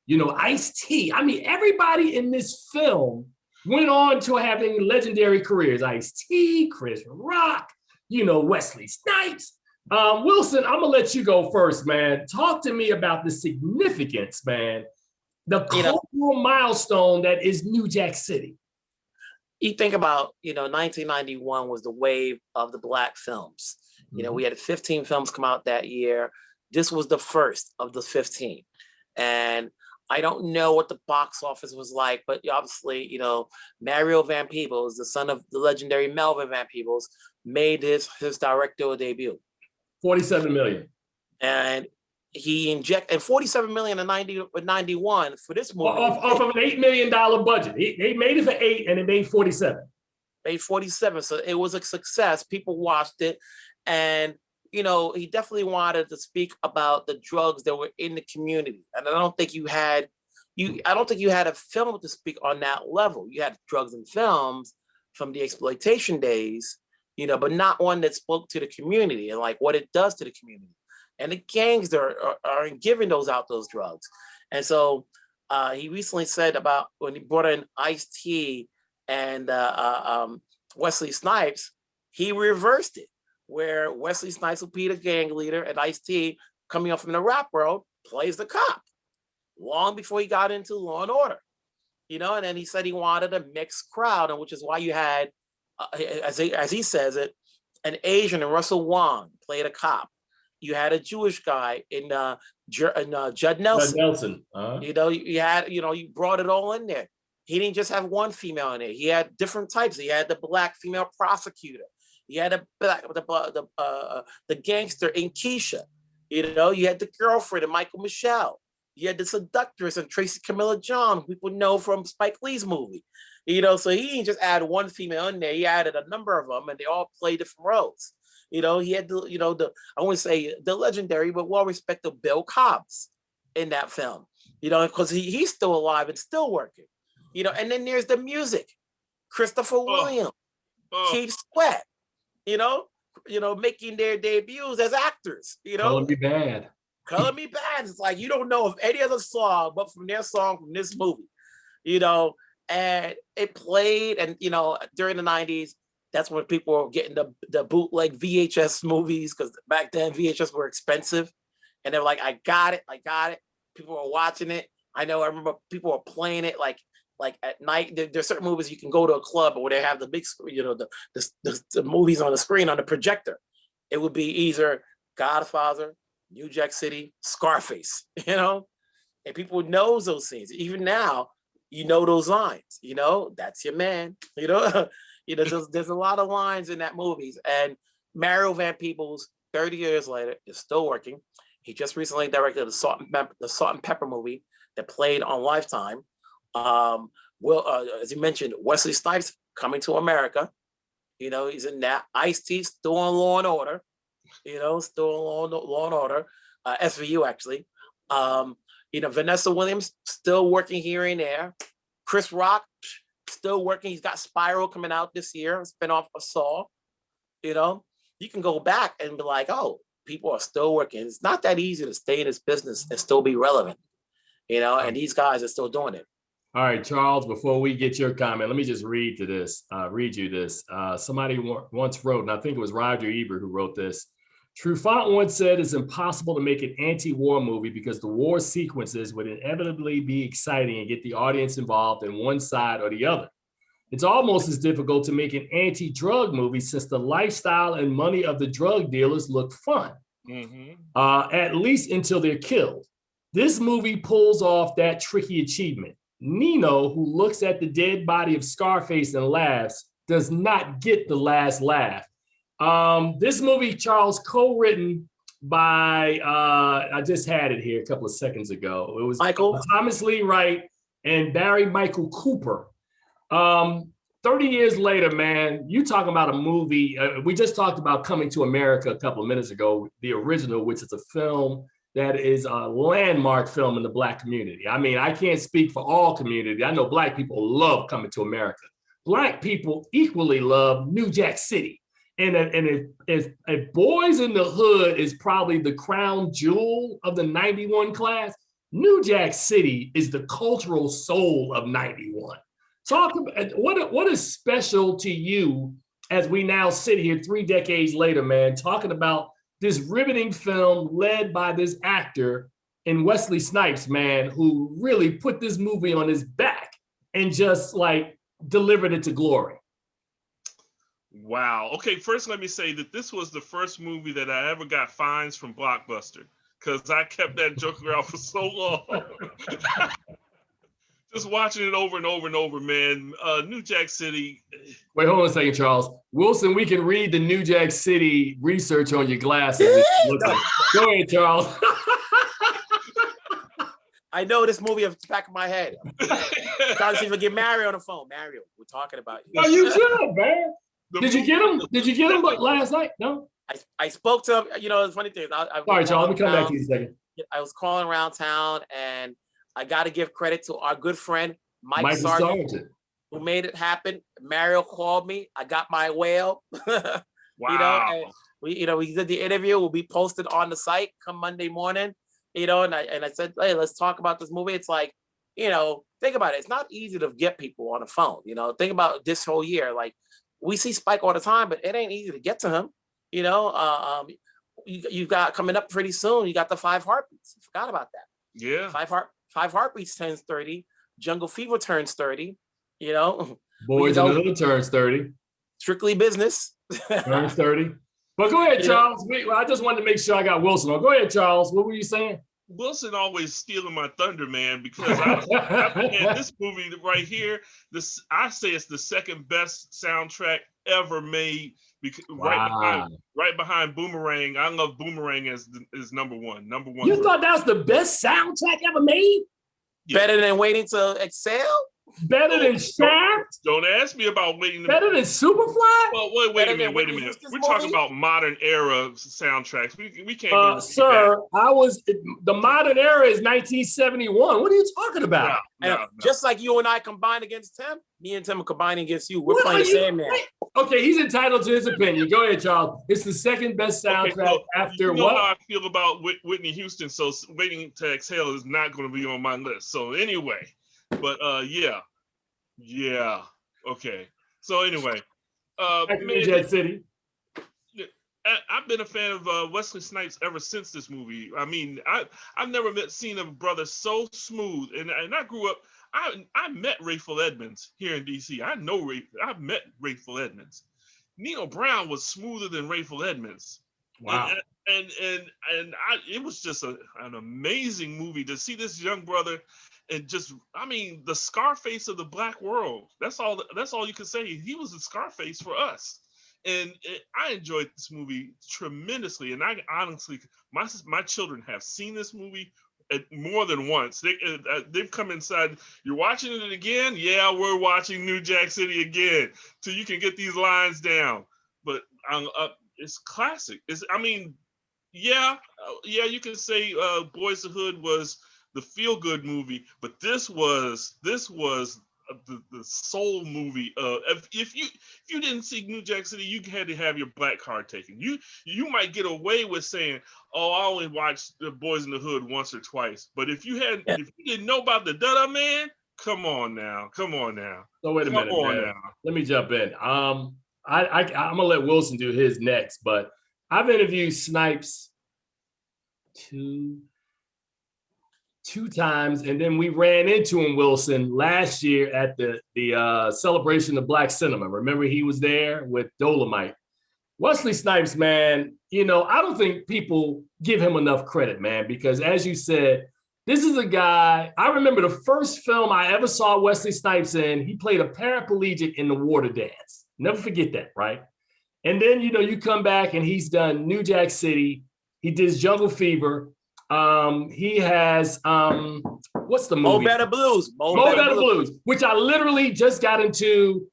You know, Ice-T. I mean, everybody in this film went on to having legendary careers. Ice-T, Chris Rock, you know, Wesley Snipes. Wilson, I'm gonna let you go first, man. Talk to me about the significance, man, the cultural milestone that is New Jack City. You think about, 1991 was the wave of the Black films. You know, we had 15 films come out that year. This was the first of the 15. And I don't know what the box office was like, but obviously, Mario Van Peebles, the son of the legendary Melvin Van Peebles, made his directorial debut. 47 million. And he injected 47 million in 91 for this movie. Off of an $8 million budget. They made it for 8 and it made 47. Made 47. So it was a success. People watched it. And, he definitely wanted to speak about the drugs that were in the community. And I don't think you had a film to speak on that level. You had drugs and films from the exploitation days, but not one that spoke to the community and like what it does to the community. And the gangs that are giving those drugs. And so he recently said about when he brought in Ice-T and Wesley Snipes, he reversed it, where Wesley Snipes will be the gang leader and Ice-T, coming up from the rap world, plays the cop long before he got into Law and Order. And then he said he wanted a mixed crowd, and which is why you had, as he says it, an Asian and Russell Wong played a cop. You had a Jewish guy in Judd Nelson. Judd Nelson. You brought it all in there. He didn't just have one female in there. He had different types. He had the Black female prosecutor. He had the gangster in Keisha. You had the girlfriend in Michael Michelle. You had the seductress and Tracy Camilla John, who people know from Spike Lee's movie. So he didn't just add one female in there. He added a number of them, and they all play different roles. He had I wouldn't say the legendary, but well-respected Bill Cobbs in that film, because he's still alive and still working, and then there's the music, Christopher Williams, Keith Sweat, making their debuts as actors, Color Me Bad. Color Me Bad. It's like, you don't know of any other song, but from their song from this movie, and it played, and, during the 90s, that's when people were getting the bootleg VHS movies, because back then VHS were expensive. And they're like, I got it. People were watching it. I remember people were playing it like at night. There's certain movies you can go to a club where they have the big, the movies on the screen on the projector. It would be either Godfather, New Jack City, Scarface, and people know those scenes. Even now, those lines, that's your man, there's a lot of lines in that movies. And Mario Van Peebles, 30 years later, is still working. He just recently directed the Salt and Pepper movie that played on Lifetime. As you mentioned, Wesley Snipes, Coming to America. He's in that. Ice-T still on Law and Order. Still on Law and Order. SVU actually. Vanessa Williams still working here and there. Chris Rock still working. He's got Spiral coming out this year, a spinoff of Saw. You can go back and be like, oh, people are still working. It's not that easy to stay in this business and still be relevant, and these guys are still doing it. All right, Charles, before we get your comment, let me just read you this. Somebody once wrote, and I think it was Roger Ebert who wrote this. Truffaut once said it's impossible to make an anti-war movie because the war sequences would inevitably be exciting and get the audience involved in one side or the other. It's almost as difficult to make an anti-drug movie since the lifestyle and money of the drug dealers look fun, at least until they're killed. This movie pulls off that tricky achievement. Nino, who looks at the dead body of Scarface and laughs, does not get the last laugh. This movie, Charles, co-written by, I just had it here a couple of seconds ago. It was Thomas Lee Wright and Barry Michael Cooper. 30 years later, man, you talking about a movie. We just talked about Coming to America a couple of minutes ago, the original, which is a film that is a landmark film in the Black community. I mean, I can't speak for all community. I know Black people love Coming to America. Black people equally love New Jack City. And if Boys in the Hood is probably the crown jewel of the 91 class, New Jack City is the cultural soul of 91. Talk about what is special to you as we now sit here 3 decades later, man, talking about this riveting film led by this actor in Wesley Snipes, man, who really put this movie on his back and just like delivered it to glory. Wow. Okay, first let me say that this was the first movie that I ever got fines from Blockbuster because I kept that joker out for so long. Just watching it over and over and over, man. New Jack City. Wait, hold on a second, Charles. Wilson, we can read the New Jack City research on your glasses. Go ahead, Charles. I know this movie off the back of my head. I'm trying to see if I get Mario on the phone. Mario, we're talking about you. No, you should, man. Did you get him? Did you get him last night? No? I spoke to him. You know, the funny thing is, sorry, Charles. Let me come back to you in a second. I was calling around town, and I got to give credit to our good friend, Mike Sargent, who made it happen. Mario called me. I got my whale. Wow. You know, and we did the interview. Will be posted on the site come Monday morning. You know, and I said, hey, let's talk about this movie. It's like, you know, think about it. It's not easy to get people on the phone. You know, think about this whole year. Like, we see Spike all the time, but it ain't easy to get to him. You know, you got coming up pretty soon. You got the 5 Heartbeats. You forgot about that. Yeah. 5 Heartbeats turns 30. Jungle Fever turns 30. You know, Boys in the Hood turns 30. Strictly Business turns 30. But go ahead, Charles. I just wanted to make sure I got Wilson on. Go ahead, Charles. What were you saying? Wilson always stealing my thunder, man, because man, this movie right here, I say it's the second best soundtrack ever made. Because right behind Boomerang. I love Boomerang as number one. You thought that was the best soundtrack ever made? Yeah. Better than Waiting to Exhale? Better than Shaft? Don't ask me about Waiting to Better than Superfly? Well, wait a minute. We're talking about modern era soundtracks. We can't. Sir, the modern era is 1971. What are you talking about? No. Just like you and I combined against Tim, me and Tim are combining against you. We're playing Sandman. Okay, he's entitled to his opinion. Go ahead, Charles. It's the second best soundtrack after you know what? How I feel about Whitney Houston, so Waiting to Exhale is not going to be on my list. So anyway, but yeah. Okay. So anyway, New Jack City. I've been a fan of Wesley Snipes ever since this movie. I mean, I've never seen a brother so smooth, and I grew up. I met Rayful Edmonds here in DC. I've met Rayful Edmonds. Nino Brown was smoother than Rayful Edmonds. Wow. And it was just an amazing movie to see this young brother and just, I mean, the Scarface of the Black world. That's all you can say. He was the Scarface for us. And I enjoyed this movie tremendously. And I honestly, my children have seen this movie more than once. They've come inside. You're watching it again? Yeah, we're watching New Jack City again, so you can get these lines down. But it's classic. You can say Boys in the Hood was the feel-good movie, but this was the soul movie. If you didn't see New Jack City, you had to have your black card taken. You might get away with saying, "Oh, I only watched the Boys in the Hood once or twice." But if you didn't know about the Da-Da Man, come on now. So wait a minute, man. Let me jump in. I'm gonna let Wilson do his next, but I've interviewed Snipes two times, and then we ran into him, Wilson, last year at the celebration of Black cinema. Remember, he was there with Dolomite. Wesley Snipes, man, I don't think people give him enough credit, man, because as you said, this is a guy, I remember the first film I ever saw Wesley Snipes in, he played a paraplegic in The Water Dance. Never forget that, right? And then, you come back and he's done New Jack City. He did Jungle Fever. He has, what's the movie? Mo Better Blues. Mo Better Blues, which I literally just got into,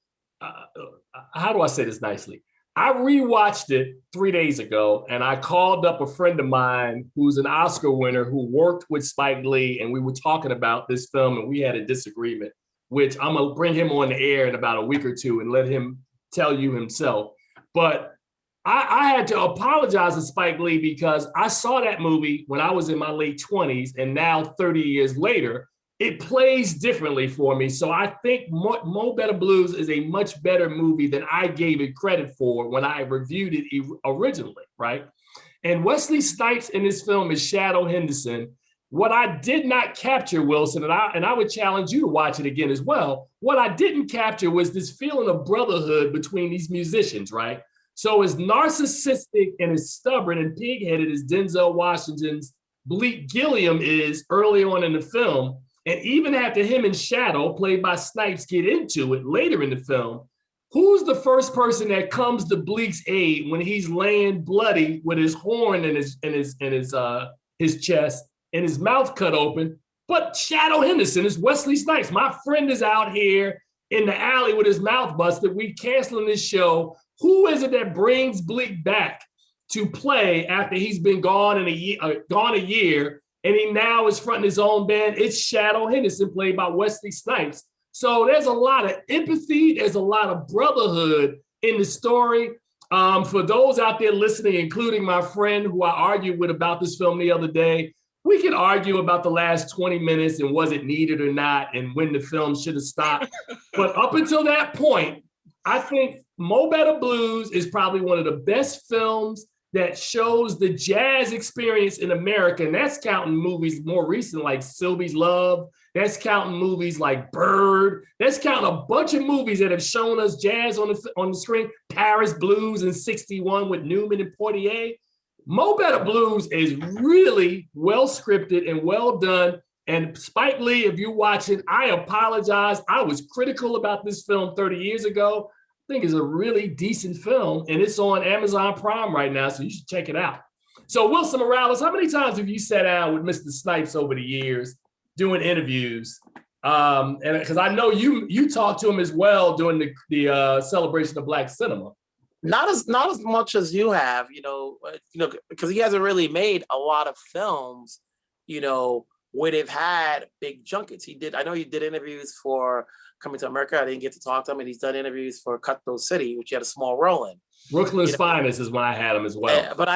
how do I say this nicely? I rewatched it 3 days ago, and I called up a friend of mine who's an Oscar winner who worked with Spike Lee, and we were talking about this film, and we had a disagreement, which I'm gonna bring him on the air in about a week or two and let him tell you himself. But I had to apologize to Spike Lee because I saw that movie when I was in my late 20s, and now 30 years later, it plays differently for me. So I think Mo Better Blues is a much better movie than I gave it credit for when I reviewed it originally, right? And Wesley Snipes in this film is Shadow Henderson. What I did not capture, Wilson, and I would challenge you to watch it again as well. What I didn't capture was this feeling of brotherhood between these musicians, right? So as narcissistic and as stubborn and pig-headed as Denzel Washington's Bleak Gilliam is early on in the film, and even after him and Shadow, played by Snipes, get into it later in the film, who's the first person that comes to Bleak's aid when he's laying bloody with his horn in his chest and his mouth cut open? But Shadow Henderson is Wesley Snipes. My friend is out here in the alley with his mouth busted. We canceling this show. Who is it that brings Bleak back to play after he's been gone a year? And he now is fronting his own band. It's Shadow Henderson, played by Wesley Snipes. So there's a lot of empathy. There's a lot of brotherhood in the story. For those out there listening, including my friend who I argued with about this film the other day, we can argue about the last 20 minutes and was it needed or not and when the film should have stopped. But up until that point, I think Mo Better Blues is probably one of the best films that shows the jazz experience in America. And that's counting movies more recent like Sylvie's Love. That's counting movies like Bird. That's counting a bunch of movies that have shown us jazz on the screen. Paris Blues in '61 with Newman and Portier. Mo Better Blues is really well scripted and well done. And Spike Lee, if you're watching, I apologize. I was critical about this film 30 years ago. I think it's a really decent film, and it's on Amazon Prime right now, so you should check it out. So Wilson Morales, how many times have you sat down with Mr. Snipes over the years doing interviews? And because I know you talked to him as well during the celebration of Black cinema. Not as much as you have, because he hasn't really made a lot of films, where they've had big junkets. I know he did interviews for Coming to America. I didn't get to talk to him, and he's done interviews for Cutthroat City, which he had a small role in. Brooklyn's Finest is when I had him as well. But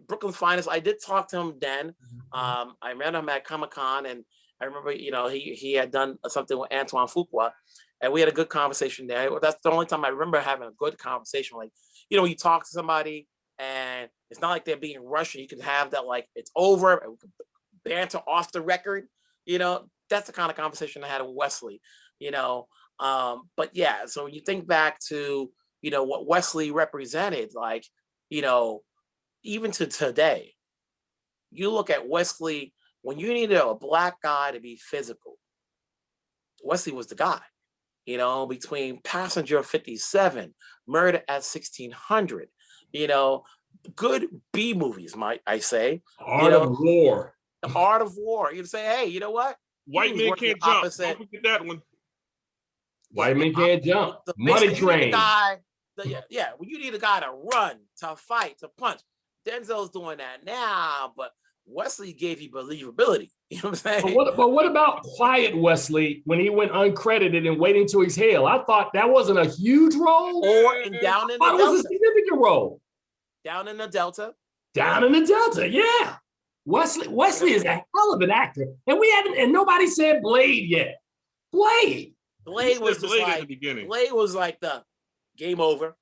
Brooklyn's Finest, I did talk to him then. I met him at Comic-Con, and I remember, he had done something with Antoine Fuqua, and we had a good conversation there. That's the only time I remember having a good conversation. Like, you talk to somebody, and it's not like they're being rushed, and you can have that, like, it's over, and we can banter off the record. That's the kind of conversation I had with Wesley. But yeah, so when you think back to what Wesley represented, like, even to today, you look at Wesley, when you needed a Black guy to be physical, Wesley was the guy. Between Passenger 57, Murder at 1600, good B movies, might I say. Art of War. The Art of War. You'd say, hey, you know what? White Men Can't Jump. Don't forget that one. White Men Can't Jump. Money Train. When you need a guy to run, to fight, to punch. Denzel's doing that now, but Wesley gave you believability. You know what I'm saying? But what about Quiet Wesley when he went uncredited and Waiting to Exhale? I thought that wasn't a huge role. Or Down in the Delta. It was a significant role. Down in the Delta. Down in the Delta, yeah. Wesley is a hell of an actor. And nobody said Blade yet. Blade was just at the beginning. Blade was like the game over.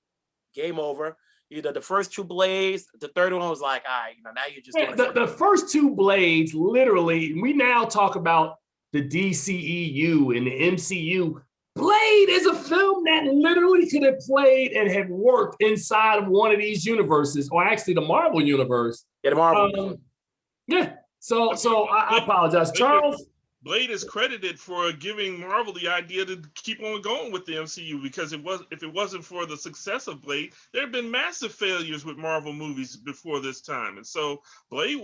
The first two Blades, the third one was like, all right, now you're just doing the first two Blades, literally, we now talk about the DCEU and the MCU. Blade is a film that literally could have played and have worked inside of one of these universes, or actually the Marvel universe. Yeah, the Marvel. Yeah. So I apologize, Charles. Blade is credited for giving Marvel the idea to keep on going with the MCU, because if it wasn't for the success of Blade, there have been massive failures with Marvel movies before this time. And so Blade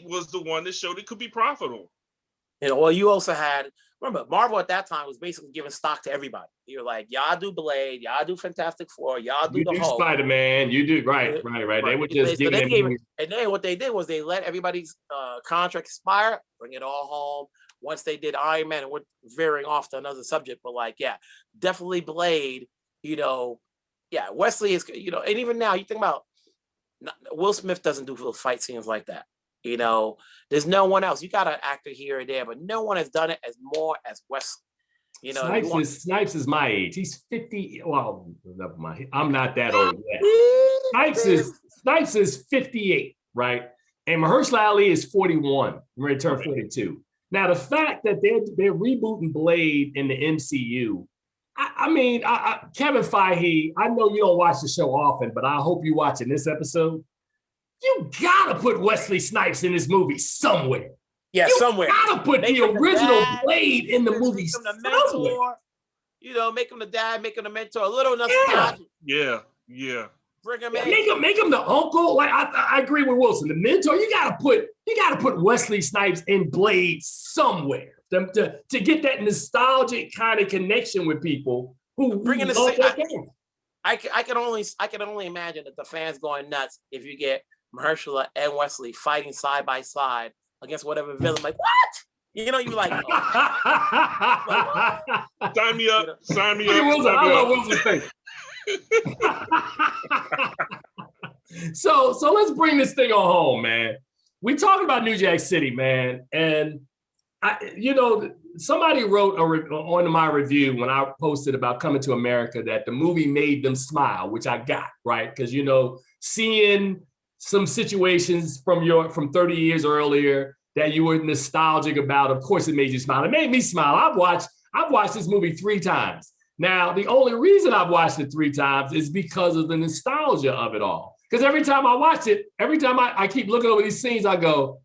was the one that showed it could be profitable. Well, you also had, remember, Marvel at that time was basically giving stock to everybody. You're like, y'all do Blade, y'all do Fantastic Four, y'all do the Hulk. Spider-Man, you do, right. They were just giving it. And then what they did was they let everybody's contract expire, bring it all home. Once they did Iron Man, and we're veering off to another subject, but like, yeah, definitely Blade, Wesley is, and even now, you think about, Will Smith doesn't do fight scenes like that. There's no one else. You got an actor here or there, but no one has done it as more as Wesley. Snipes is my age. He's 50. Well, never mind. I'm not that old yet. Snipes is 58, right? And Mahershala Ali is 41. We're ready to turn 42. Now, the fact that they're rebooting Blade in the MCU, Kevin Feige, I know you don't watch the show often, but I hope you're watching this episode. You gotta put Wesley Snipes in this movie somewhere. Yeah, somewhere. You gotta put the original Blade in the movie somewhere. Make him the dad, make him the mentor. A little nostalgia. Yeah. Bring him in. Make him the uncle. Like I agree with Wilson. The mentor. You gotta put Wesley Snipes in Blade somewhere to get that nostalgic kind of connection with people who bring in the. I can only imagine that the fans going nuts if you get Mahershala and Wesley fighting side by side against whatever villain. Like, what? You're like, sign me up. Sign me up. Wilson, I love Wilson's face. So let's bring this thing on home, man. We talking about New Jack City, man, and somebody wrote on my review when I posted about Coming to America that the movie made them smile, which I got, right? Because seeing some situations from 30 years earlier that you were nostalgic about, of course it made you smile. It made me smile. I've watched this movie 3 times. Now, the only reason I've watched it 3 times is because of the nostalgia of it all. Because every time I watch it, every time I keep looking over these scenes, I go,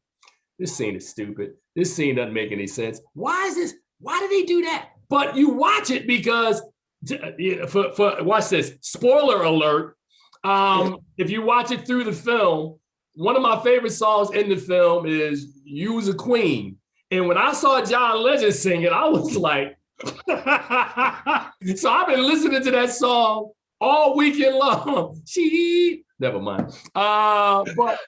this scene is stupid. This scene doesn't make any sense. Why is this? Why did they do that? But you watch it because, watch this, spoiler alert. If you watch it through the film, one of my favorite songs in the film is "You's a Queen." And when I saw John Legend sing it, I was like, so I've been listening to that song all weekend long. Never mind. But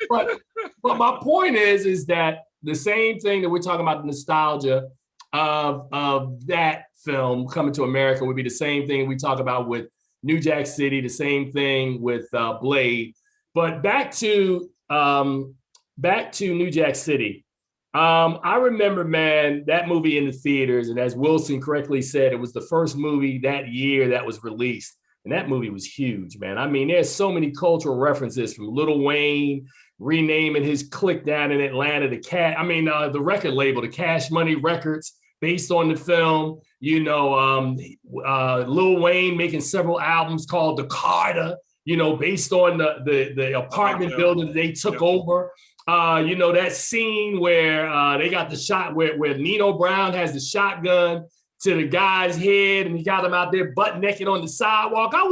my point is that the same thing that we're talking about, the nostalgia of that film Coming to America, would be the same thing we talk about with New Jack City, the same thing with Blade. But back to New Jack City. I remember, man, that movie in the theaters, and as Wilson correctly said, it was the first movie that year that was released. And that movie was huge, man. I mean, there's so many cultural references from Lil Wayne renaming his clique down in Atlanta, the record label, the Cash Money Records, based on the film. Lil Wayne making several albums called The Carter, based on the apartment building that they took over. That scene where they got the shot where Nino Brown has the shotgun to the guy's head and he got him out there butt naked on the sidewalk. I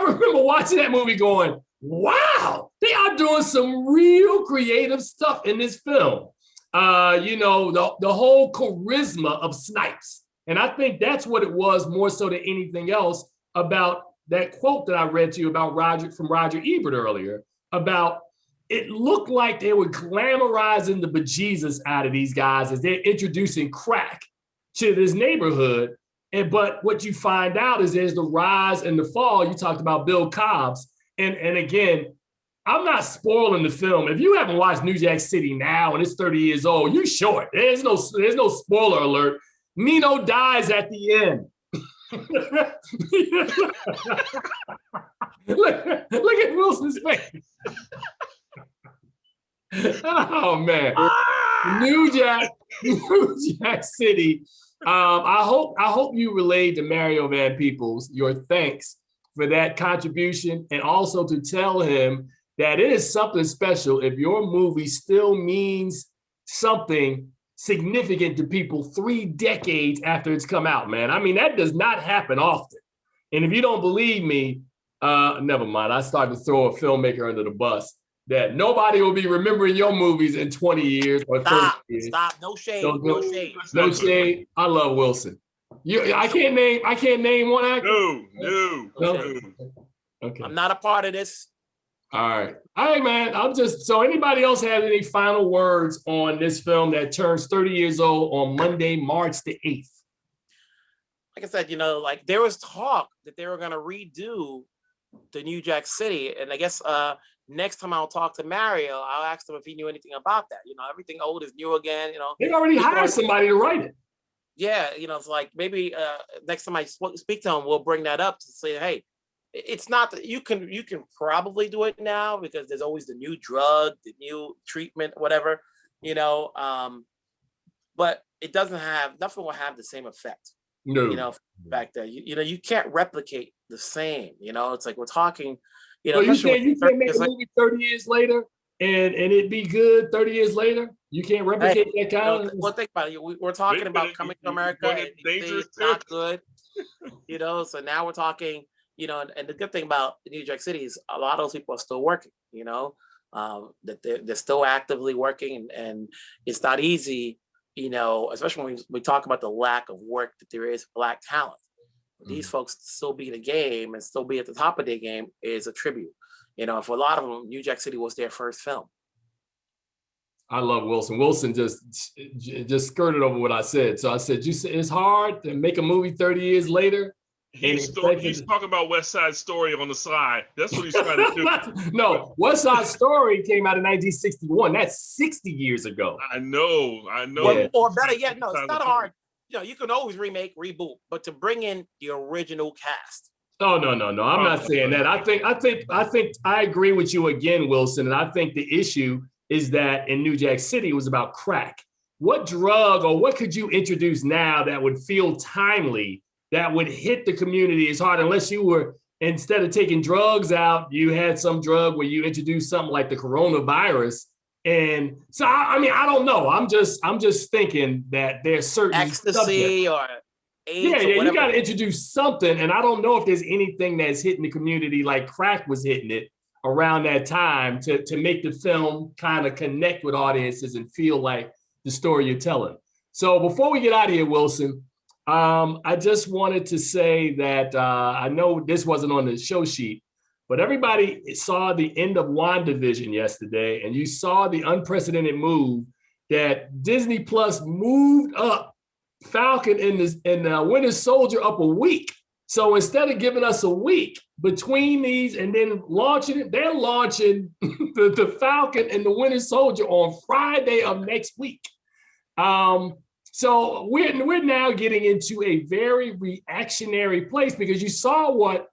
remember watching that movie going, wow, they are doing some real creative stuff in this film. The whole charisma of Snipes. And I think that's what it was more so than anything else about that quote that I read to you about from Roger Ebert earlier, about it looked like they were glamorizing the bejesus out of these guys as they're introducing crack to this neighborhood. But what you find out is there's the rise and the fall. You talked about Bill Cobbs. And again, I'm not spoiling the film. If you haven't watched New Jack City now and it's 30 years old, you're short. There's no spoiler alert. Nino dies at the end. look at Wilson's face. Oh man, New Jack City. I hope you relayed to Mario Van Peebles your thanks for that contribution, and also to tell him that it is something special if your movie still means something significant to people 3 decades after it's come out, man. I mean, that does not happen often. And if you don't believe me, never mind. I started to throw a filmmaker under the bus. that nobody will be remembering your movies in 20 years or 30 years. Stop. No shade. No, No shade. No shade. I love Wilson. I can't name one actor. No. Okay. I'm not a part of this. All right. All right, man. So anybody else have any final words on this film that turns 30 years old on Monday, March the 8th? Like I said, like there was talk that they were going to redo the New Jack City. And I guess next time I'll talk to Mario, I'll ask him if he knew anything about that. Everything old is new again, They already hired somebody to write it. Yeah, it's like maybe next time I speak to him, we'll bring that up to say, hey, it's not that you can probably do it now because there's always the new drug, the new treatment, whatever, but it doesn't have, nothing will have the same effect. No. Back there, you can't replicate the same. It's like we're talking. So you can't make a movie 30 years later and it be good 30 years later? You can't replicate that kind of. Well, think about it. We're talking about Coming to America, and it's not good. So now we're talking. And the good thing about New Jack City is a lot of those people are still working. That they're still actively working, and it's not easy. Especially when we talk about the lack of work that there is for Black talent. These folks still be in the game and still be at the top of their game is a tribute. For a lot of them, New Jack City was their first film. I love Wilson. Wilson just skirted over what I said. So I said, it's hard to make a movie 30 years later. He's talking about West Side Story on the side. That's what he's trying to do. No, West Side Story came out in 1961. That's 60 years ago. I know. Or better yet, no, it's not hard. You can always remake, reboot, but to bring in the original cast. Oh, no. I'm not saying that. I think I agree with you again, Wilson. And I think the issue is that in New Jack City, it was about crack. What drug or what could you introduce now that would feel timely, that would hit the community as hard, unless you were, instead of taking drugs out, you had some drug where you introduced something like the coronavirus. And so, I don't know. I'm just thinking that there's certain ecstasy or AIDS. Yeah, you got to introduce something. And I don't know if there's anything that's hitting the community like crack was hitting it around that time to make the film kind of connect with audiences and feel like the story you're telling. So before we get out of here, Wilson, I just wanted to say that I know this wasn't on the show sheet, but everybody saw the end of WandaVision yesterday, and you saw the unprecedented move that Disney Plus moved up Falcon and Winter Soldier up a week. So instead of giving us a week between these and then launching it, they're launching the Falcon and the Winter Soldier on Friday of next week. So we're now getting into a very reactionary place because you saw what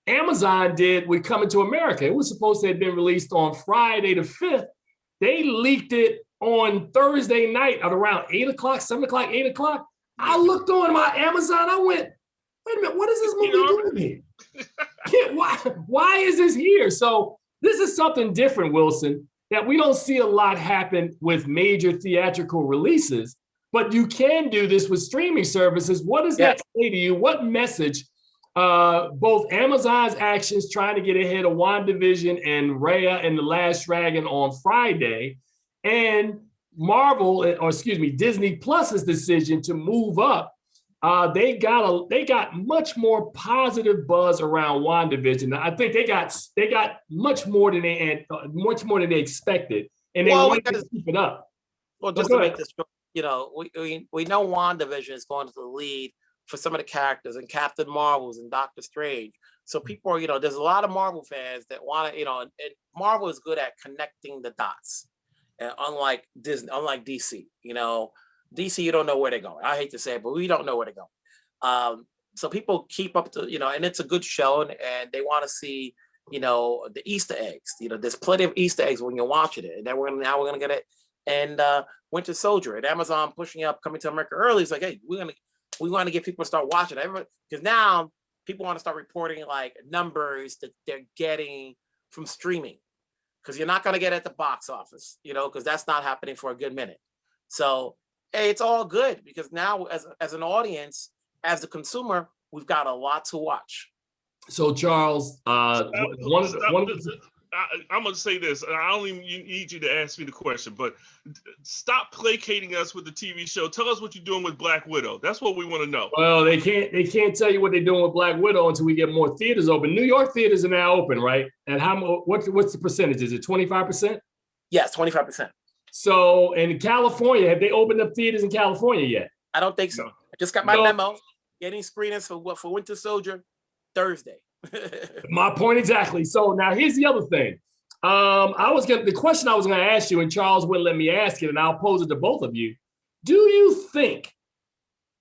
Amazon did with Coming to America. It was supposed to have been released on Friday the 5th. They leaked it on Thursday night at around 8 o'clock, 7 o'clock, 8 o'clock. I looked on my Amazon. I went, wait a minute, what is this movie doing here? Why is this here? So this is something different, Wilson, that we don't see a lot happen with major theatrical releases. But you can do this with streaming services. What does that say to you? What message, both Amazon's actions trying to get ahead of WandaVision and Raya and the Last Dragon on Friday, and Disney Plus's decision to move up, they got much more positive buzz around WandaVision. I think they got much more than they expected, and they wanted to keep it up. Well, just to make this. We know WandaVision is going to the lead for some of the characters and Captain Marvel's and Doctor Strange. So people are, there's a lot of Marvel fans that want to, and Marvel is good at connecting the dots. And unlike DC, DC, you don't know where they're going. I hate to say it, but we don't know where they're going. So people keep up to, and it's a good show and they want to see, the Easter eggs. There's plenty of Easter eggs when you're watching it. And then we're going to get it. And Winter Soldier and Amazon pushing up Coming to America early. It's like, hey, we want to get people to start watching it. Because now people want to start reporting like numbers that they're getting from streaming. Because you're not going to get it at the box office, because that's not happening for a good minute. So, hey, it's all good because now as an audience, as a consumer, we've got a lot to watch. So Charles, I I'm going to say this. I don't even need you to ask me the question, but stop placating us with the TV show. Tell us what you're doing with Black Widow. That's what we want to know. Well, they can't tell you what they're doing with Black Widow until we get more theaters open. New York theaters are now open, right? And what's the percentage? Is it 25%? Yes, 25%. So in California, have they opened up theaters in California yet? I don't think so. No. I just got my memo. Getting screenings for Winter Soldier Thursday. My point exactly. So now here's the other thing. The question I was gonna ask you, and Charles wouldn't let me ask it, and I'll pose it to both of you. Do you think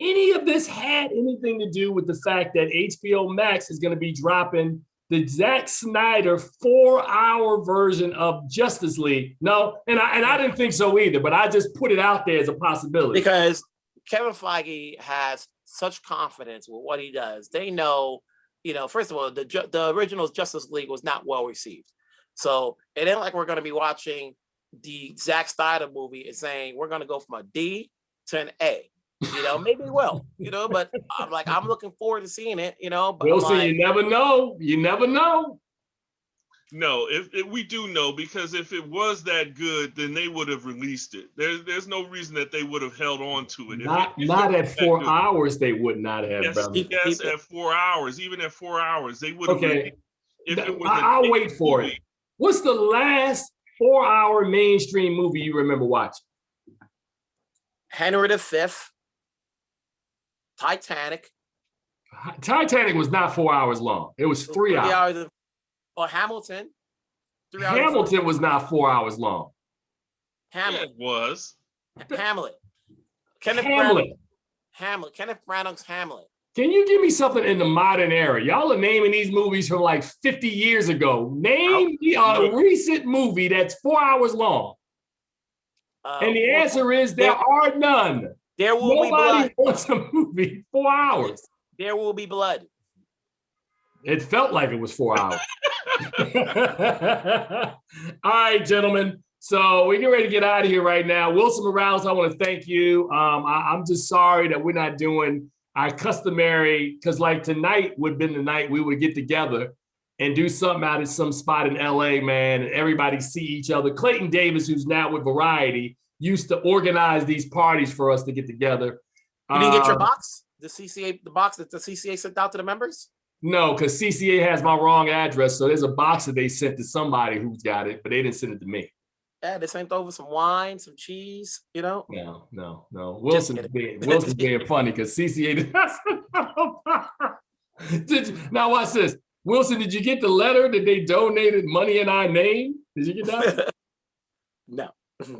any of this had anything to do with the fact that HBO Max is gonna be dropping the Zack Snyder 4-hour version of Justice League? No, and I didn't think so either, but I just put it out there as a possibility. Because Kevin Feige has such confidence with what he does. They know, first of all, the original Justice League was not well received. So it ain't like we're going to be watching the Zack Snyder movie and saying we're going to go from a D to an A. Maybe we will, but I'm looking forward to seeing it, but we'll see. You never know. You never know. No, if we do know, because if it was that good, then they would have released it. There's no reason that they would have held on to it. Not at 4 hours, they would not have. Yes, at 4 hours. Even at 4 hours, they would have. Okay, I'll wait for it. What's the last 4-hour mainstream movie you remember watching? Henry V, Titanic. Titanic was not 4 hours long. It was 3 hours. Or Hamilton. Hamilton was not 4 hours long. Hamlet. It was. Hamlet. Kenneth Branagh's Hamlet. Can you give me something in the modern era? Y'all are naming these movies from like 50 years ago. Name me a recent movie that's 4 hours long. And the answer is there are none. There will be blood. Nobody wants a movie 4 hours. There will be blood. It felt like it was 4 hours. All right, gentlemen. So we get ready to get out of here right now. Wilson Morales, I want to thank you. I'm just sorry that we're not doing our customary, because like tonight would have been the night we would get together and do something out at some spot in LA, man, and everybody see each other. Clayton Davis, who's now with Variety, used to organize these parties for us to get together. You didn't get your box? The box that the CCA sent out to the members? No, because CCA has my wrong address. So there's a box that they sent to somebody who's got it, but they didn't send it to me. Yeah, they sent over some wine, some cheese, No. Wilson's being funny because CCA now watch this. Wilson, did you get the letter that they donated money in our name? Did you get that? No.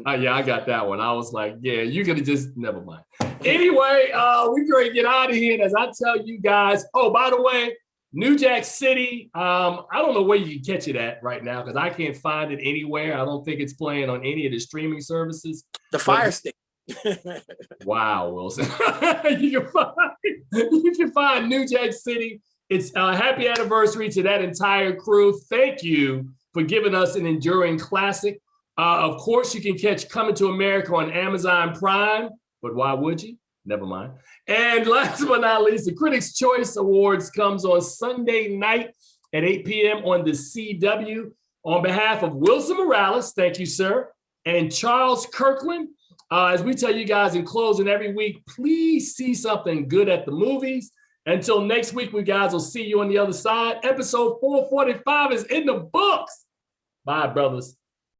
Yeah, I got that one. I was like, yeah, you could have just, never mind. Anyway, we're going to get out of here. And as I tell you guys, oh, by the way, New Jack City, I don't know where you can catch it at right now because I can't find it anywhere. I don't think it's playing on any of the streaming services. The Fire Stick. Wow, Wilson. you can find New Jack City. It's a happy anniversary to that entire crew. Thank you for giving us an enduring classic. Of course, you can catch Coming to America on Amazon Prime, but why would you? Never mind. And last but not least, the Critics' Choice Awards comes on Sunday night at 8 p.m. on the CW. On behalf of Wilson Morales, thank you, sir, and Charles Kirkland, as we tell you guys in closing every week, please see something good at the movies. Until next week, we guys will see you on the other side. Episode 445 is in the books. Bye, brothers.